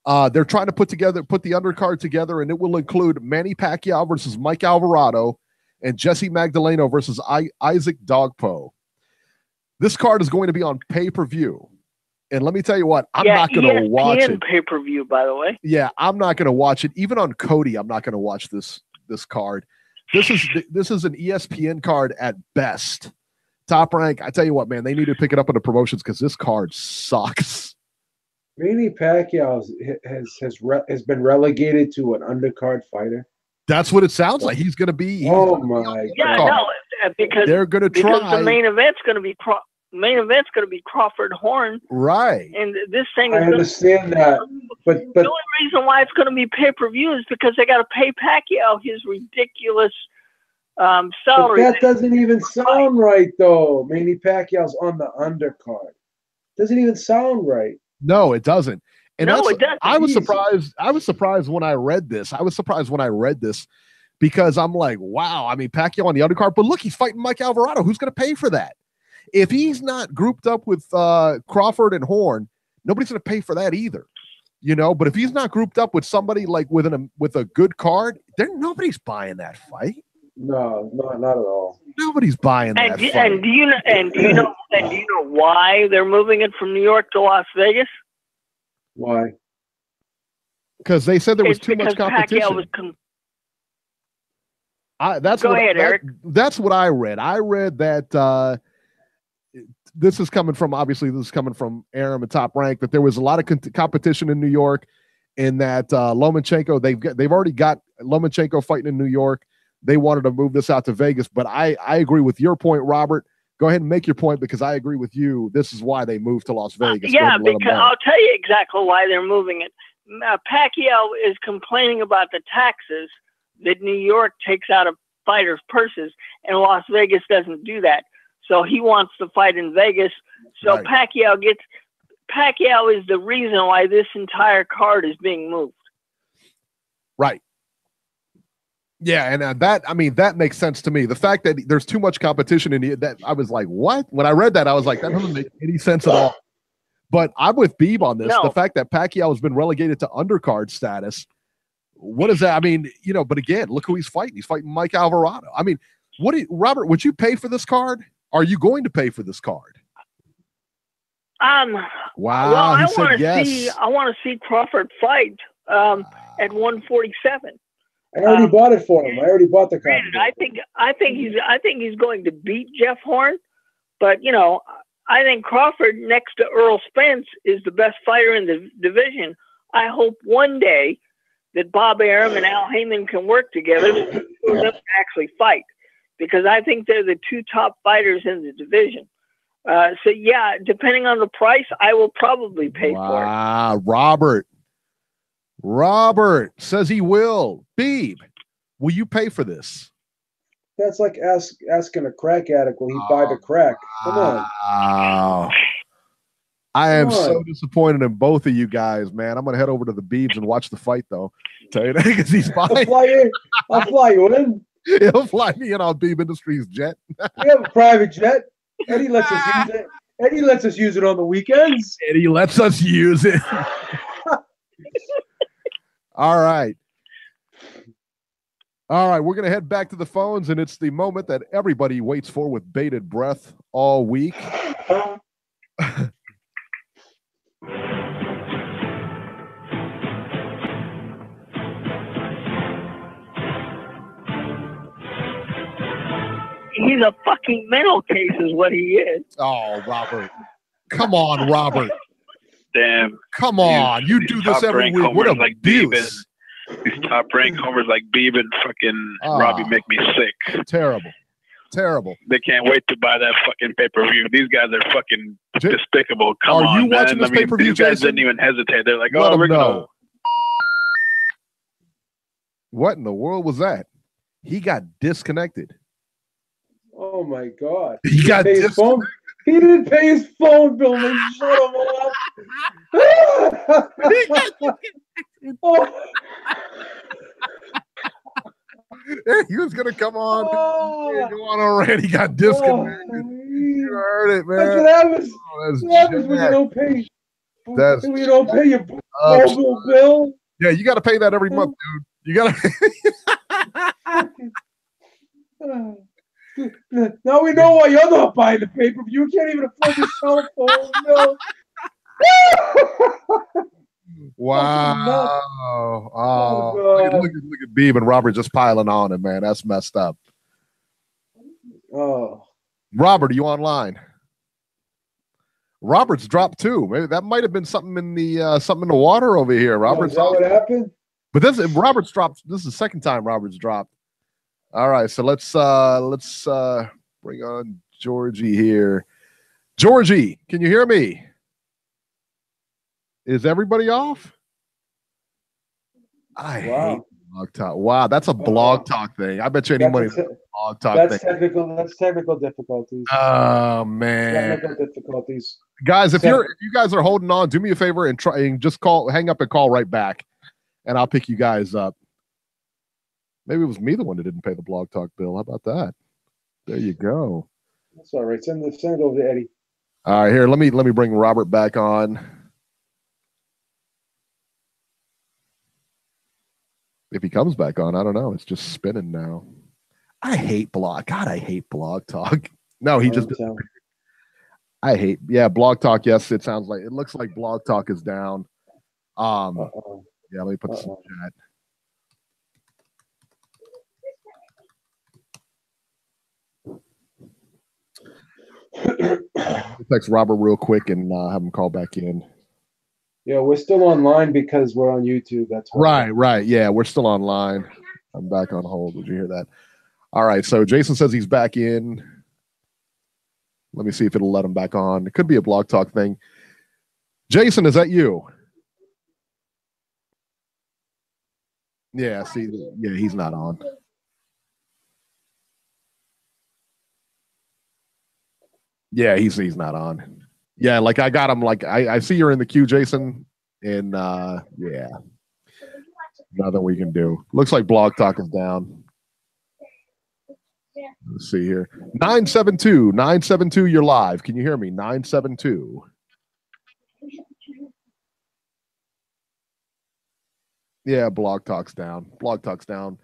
They're trying to put the undercard together, and it will include Manny Pacquiao versus Mike Alvarado and Jesse Magdaleno versus Isaac Dogpo. This card is going to be on pay-per-view. And let me tell you what, I'm not going to watch it. Pay-per-view, by the way. Yeah, I'm not going to watch it. Even on Cody, I'm not going to watch this card. This is an ESPN card at best. Top Rank, I tell you what, man, they need to pick it up in the promotions because this card sucks. Manny Pacquiao has been relegated to an undercard fighter. That's what it sounds like. He's going to be. Oh my! Yeah, no, because they're going to try. Because the main event's going to be Crawford Horn. Right. And this thing is. I understand that, but the only reason why it's going to be pay-per-view is because they got to pay Pacquiao his ridiculous salary. But that doesn't even sound right, though. Manny Pacquiao's on the undercard. Doesn't even sound right. No, it doesn't. And no, it doesn't. I was surprised when I read this. Because I'm like, wow. I mean, Pacquiao on the undercard, but look, he's fighting Mike Alvarado. Who's going to pay for that? If he's not grouped up with Crawford and Horn, nobody's going to pay for that either. But if he's not grouped up with somebody like with a good card, nobody's buying that fight. No, not at all. Nobody's buying that fight. And do you know why they're moving it from New York to Las Vegas? Why? Because they said there was too much competition. That's what I read. I read that this is coming from Aram and Top Rank, that there was a lot of competition in New York, and that Lomachenko, they've already got Lomachenko fighting in New York. they wanted to move this out to Vegas. But I agree with your point, Robert. Go ahead and make your point, because I agree with you. This is why they moved to Las Vegas. Yeah, because I'll tell you exactly why they're moving it. Pacquiao is complaining about the taxes that New York takes out of fighters' purses, and Las Vegas doesn't do that. So he wants to fight in Vegas. So right. Pacquiao is the reason why this entire card is being moved. Right. Yeah, and that makes sense to me. The fact that there's too much competition in that, I was like, what? When I read that, I was like, that doesn't make any sense at all. But I'm with Beeb on this. No. The fact that Pacquiao has been relegated to undercard status, what is that? I mean, but again, look who he's fighting. He's fighting Mike Alvarado. I mean, Robert, would you pay for this card? Are you going to pay for this card? Wow. Well, I want to see Crawford fight at 147. I already bought it for him. I already bought the card. I think he's going to beat Jeff Horn, but I think Crawford next to Earl Spence is the best fighter in the division. I hope one day that Bob Arum and Al Heyman can work together to actually fight, because I think they're the two top fighters in the division. So yeah, depending on the price, I will probably pay for it. Robert says he will. Beeb, will you pay for this? That's like asking a crack addict, will he buy the crack? Come on. I am so disappointed in both of you guys, man. I'm going to head over to the Beebs and watch the fight, though. Tell you that, because he's buying. I'll fly you in. He'll fly me in on Beeb Industries jet. We have a private jet. Eddie lets us use it. Eddie lets us use it on the weekends. Eddie lets us use it. All right. We're going to head back to the phones, and it's the moment that everybody waits for with bated breath all week. He's a fucking mental case is what he is. Oh, Robert. Come on, Robert. Damn. Come on. You do this every week. What a like abuse. These top-ranked homers like Beeb and fucking Robbie make me sick. Terrible. They can't wait to buy that fucking pay-per-view. These guys are fucking despicable. Come on, Are you watching this pay-per-view, These guys Jason? didn't even hesitate. They're like, Let we're them know. going. What in the world was that? He got disconnected. Oh, my God. He got disconnected. He didn't pay his phone bill. They shut him off. He was going to come on. Go on already. He got disconnected. You heard it, man. That's what happens when you don't pay. When you don't pay your phone bill. Yeah, you got to pay that every month, dude. You got to. Now we know why you're not buying the pay-per-view. You can't even afford your cell phone. No. Wow. Look at Beeb and Robert just piling on him, man. That's messed up. Oh. Robert, are you online? Robert's dropped too. Maybe that might have been something in the water over here. Robert's is that what happened? But Robert's dropped. This is the second time Robert's dropped. All right, so let's bring on Georgie here. Georgie, can you hear me? Is everybody off? I hate blog talk. Wow, that's a blog talk thing. I bet you any money blog talk thing. That's technical difficulties. Oh man, technical difficulties. Guys, if you guys are holding on, do me a favor and try and just hang up and call right back, and I'll pick you guys up. Maybe it was me the one that didn't pay the blog talk bill. How about that? There you go. That's all right. Send it over to Eddie. All right, here. Let me bring Robert back on. If he comes back on, I don't know. It's just spinning now. I hate blog. God, I hate blog talk. No, he just. I hate. Yeah, blog talk. Yes, it looks like blog talk is down. Yeah, let me put this in the chat. Text Robert real quick and have him call back in. Yeah, we're still online because we're on YouTube. That's why. Right. Yeah, we're still online. I'm back on hold. Did you hear that? All right, so Jason says he's back in. Let me see if it'll let him back on. It could be a Blog Talk thing. Jason, is that you? Yeah, see, yeah, he's not on. Yeah, he's not on. Yeah, like I got him. Like I see you're in the queue, Jason, and yeah, nothing we can do. Looks like Blog Talk is down. Let's see here. 972, you're live. Can you hear me? 972. Yeah, Blog Talk's down. Blog Talk's down.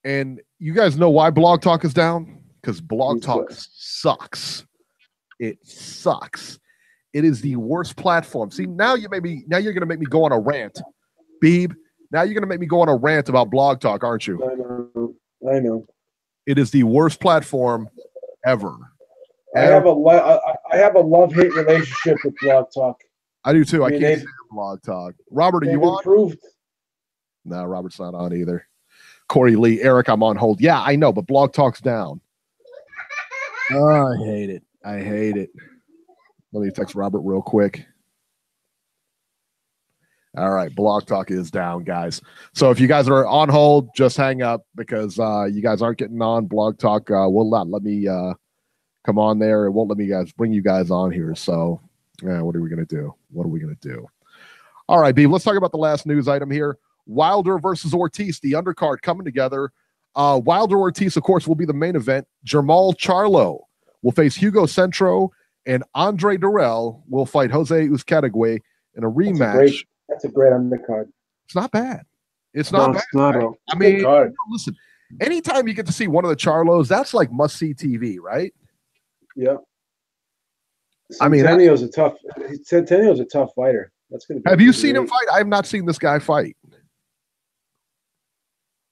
And you guys know why Blog Talk is down? Because Blog Talk sucks. It sucks. It is the worst platform. See, now you're gonna make me go on a rant. Beeb, now you're gonna make me go on a rant about Blog Talk, aren't you? I know. It is the worst platform ever. I have a love-hate relationship with Blog Talk. I do too. I can't stand Blog Talk. Robert, are you on? Improved. No, Robert's not on either. Corey Lee, Eric, I'm on hold. Yeah, I know, but Blog Talk's down. Oh, I hate it. I hate it. Let me text Robert real quick. All right, Blog Talk is down, guys. So if you guys are on hold, just hang up because you guys aren't getting on Blog Talk. Will not let me come on there. It won't let me bring you guys on here. So what are we going to do? What are we going to do? All right, Beeb, let's talk about the last news item here. Wilder versus Ortiz, the undercard coming together. Wilder Ortiz, of course, will be the main event. Jermall Charlo will face Hugo Centro, and Andre Durrell will fight Jose Uzcategui in a rematch. That's a great undercard. It's not bad. It's not bad. Right? I mean, listen, anytime you get to see one of the Charlos, that's like must-see TV, right? Yeah. Centennial's a tough fighter. That's gonna be have you seen him fight? I have not seen this guy fight.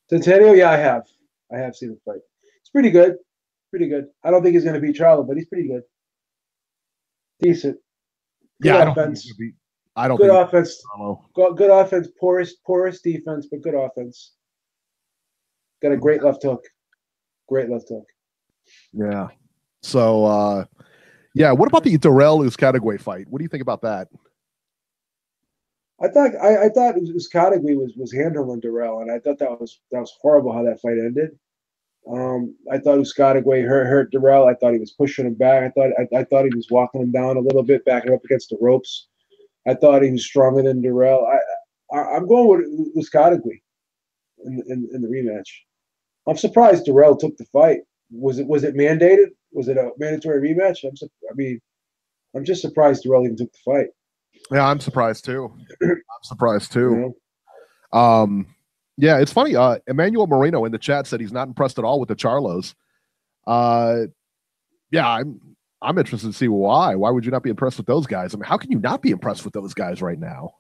Centennial, yeah, I have. I have seen him fight. It's pretty good. Pretty good. I don't think he's going to beat Charlo, but he's pretty good. Decent. Good offense. I don't good think offense. Good offense. Porous defense, but good offense. Got a great left hook. Great left hook. Yeah. So, yeah. What about the Durrell Uzcategui fight? What do you think about that? I thought Uzcategui was handling Durrell, and I thought that was horrible how that fight ended. I thought Uzcategui hurt Durrell. I thought he was pushing him back. I thought he was walking him down a little bit, backing up against the ropes. I thought he was stronger than Durrell. I'm going with Uzcategui in the rematch. I'm surprised Durrell took the fight. Was it mandated? Was it a mandatory rematch? I'm just surprised Durrell even took the fight. Yeah, I'm surprised too. Yeah, it's funny. Emmanuel Moreno in the chat said he's not impressed at all with the Charlos. Yeah, I'm interested to see why. Why would you not be impressed with those guys? I mean, how can you not be impressed with those guys right now?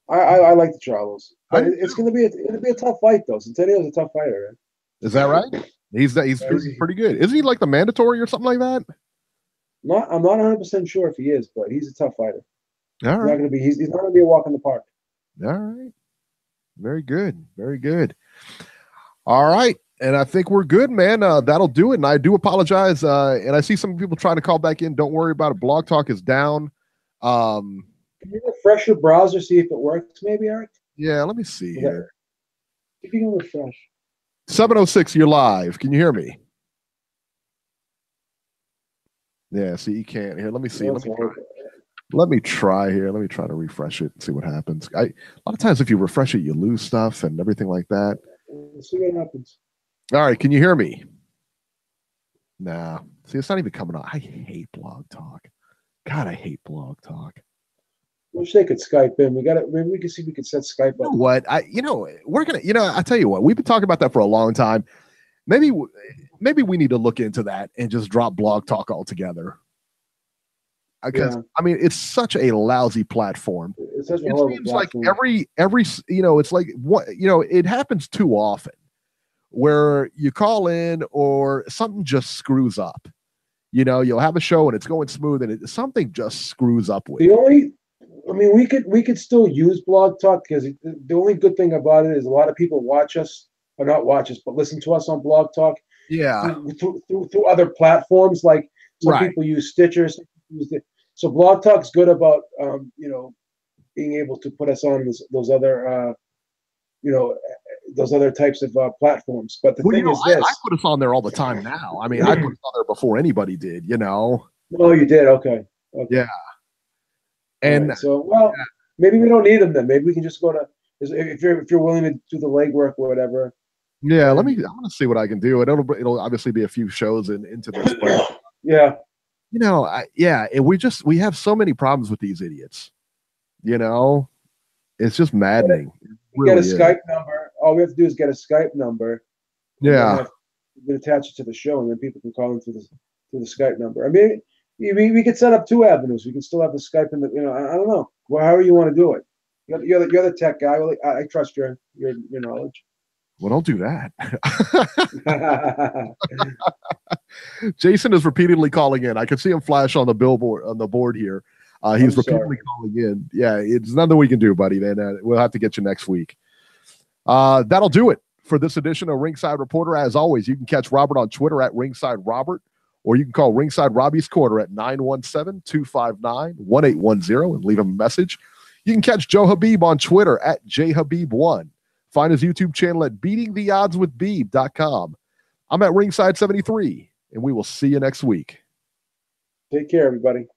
I like the Charlos. It's gonna be a tough fight though. Centennial's a tough fighter, right? Is that right? He's pretty good. Isn't he like the mandatory or something like that? I'm not 100% sure if he is, but he's a tough fighter. All right. He's not gonna be a walk in the park. All right. Very good. Very good. All right. And I think we're good, man. That'll do it. And I do apologize. And I see some people trying to call back in. Don't worry about it. Blog Talk is down. Can you refresh your browser, see if it works, maybe, Eric? Yeah, let me see here. If you can refresh. 706, you're live. Can you hear me? Yeah, see, you can't. Here, let me see. Let me try here. Let me try to refresh it and see what happens. A lot of times if you refresh it, you lose stuff and everything like that. Let's see what happens. All right, can you hear me? Nah. See, it's not even coming on. I hate Blog Talk. God, I hate Blog Talk. Wish they could Skype in. Maybe we can see if we can set Skype up. You know what? We're gonna. I tell you what. We've been talking about that for a long time. Maybe we need to look into that and just drop Blog Talk altogether. Because I mean, it's such a lousy platform. It seems like every it's like what it happens too often where you call in or something just screws up. You'll have a show and it's going smooth and something just screws up with it. I mean, we could still use Blog Talk because the only good thing about it is a lot of people watch us, or not watch us, but listen to us on Blog Talk. Yeah. Through other platforms, like some people use Stitcher. So Blog Talk's good about being able to put us on those other those other types of platforms. But the thing is this: I put us on there all the time now. I mean, I put us on there before anybody did. Oh, you did? Okay. Yeah. And right. So, maybe we don't need them then. Maybe we can just go to if you're willing to do the legwork or whatever. Yeah, I'm gonna see what I can do. It'll obviously be a few shows into this, but yeah. And we have so many problems with these idiots. It's just maddening. Get a Skype number. All we have to do is get a Skype number. Yeah. We attach it to the show, and then people can call in through the Skype number. I mean, we could set up 2 avenues. We can still have the Skype in the. I don't know. Well, however you want to do it. You're the tech guy. Well, I trust your knowledge. Well, don't do that. Jason is repeatedly calling in. I can see him flash on the board here. He's repeatedly calling in. Yeah, it's nothing we can do, buddy. Man, we'll have to get you next week. That'll do it for this edition of Ringside Reporter. As always, you can catch Robert on Twitter at Ringside Robert, or you can call Ringside Robbie's Corner at 917-259-1810 and leave him a message. You can catch Joe Habib on Twitter at JHabib1. Find his YouTube channel at beatingtheoddswithbeeb.com. I'm at Ringside 73, and we will see you next week. Take care, everybody.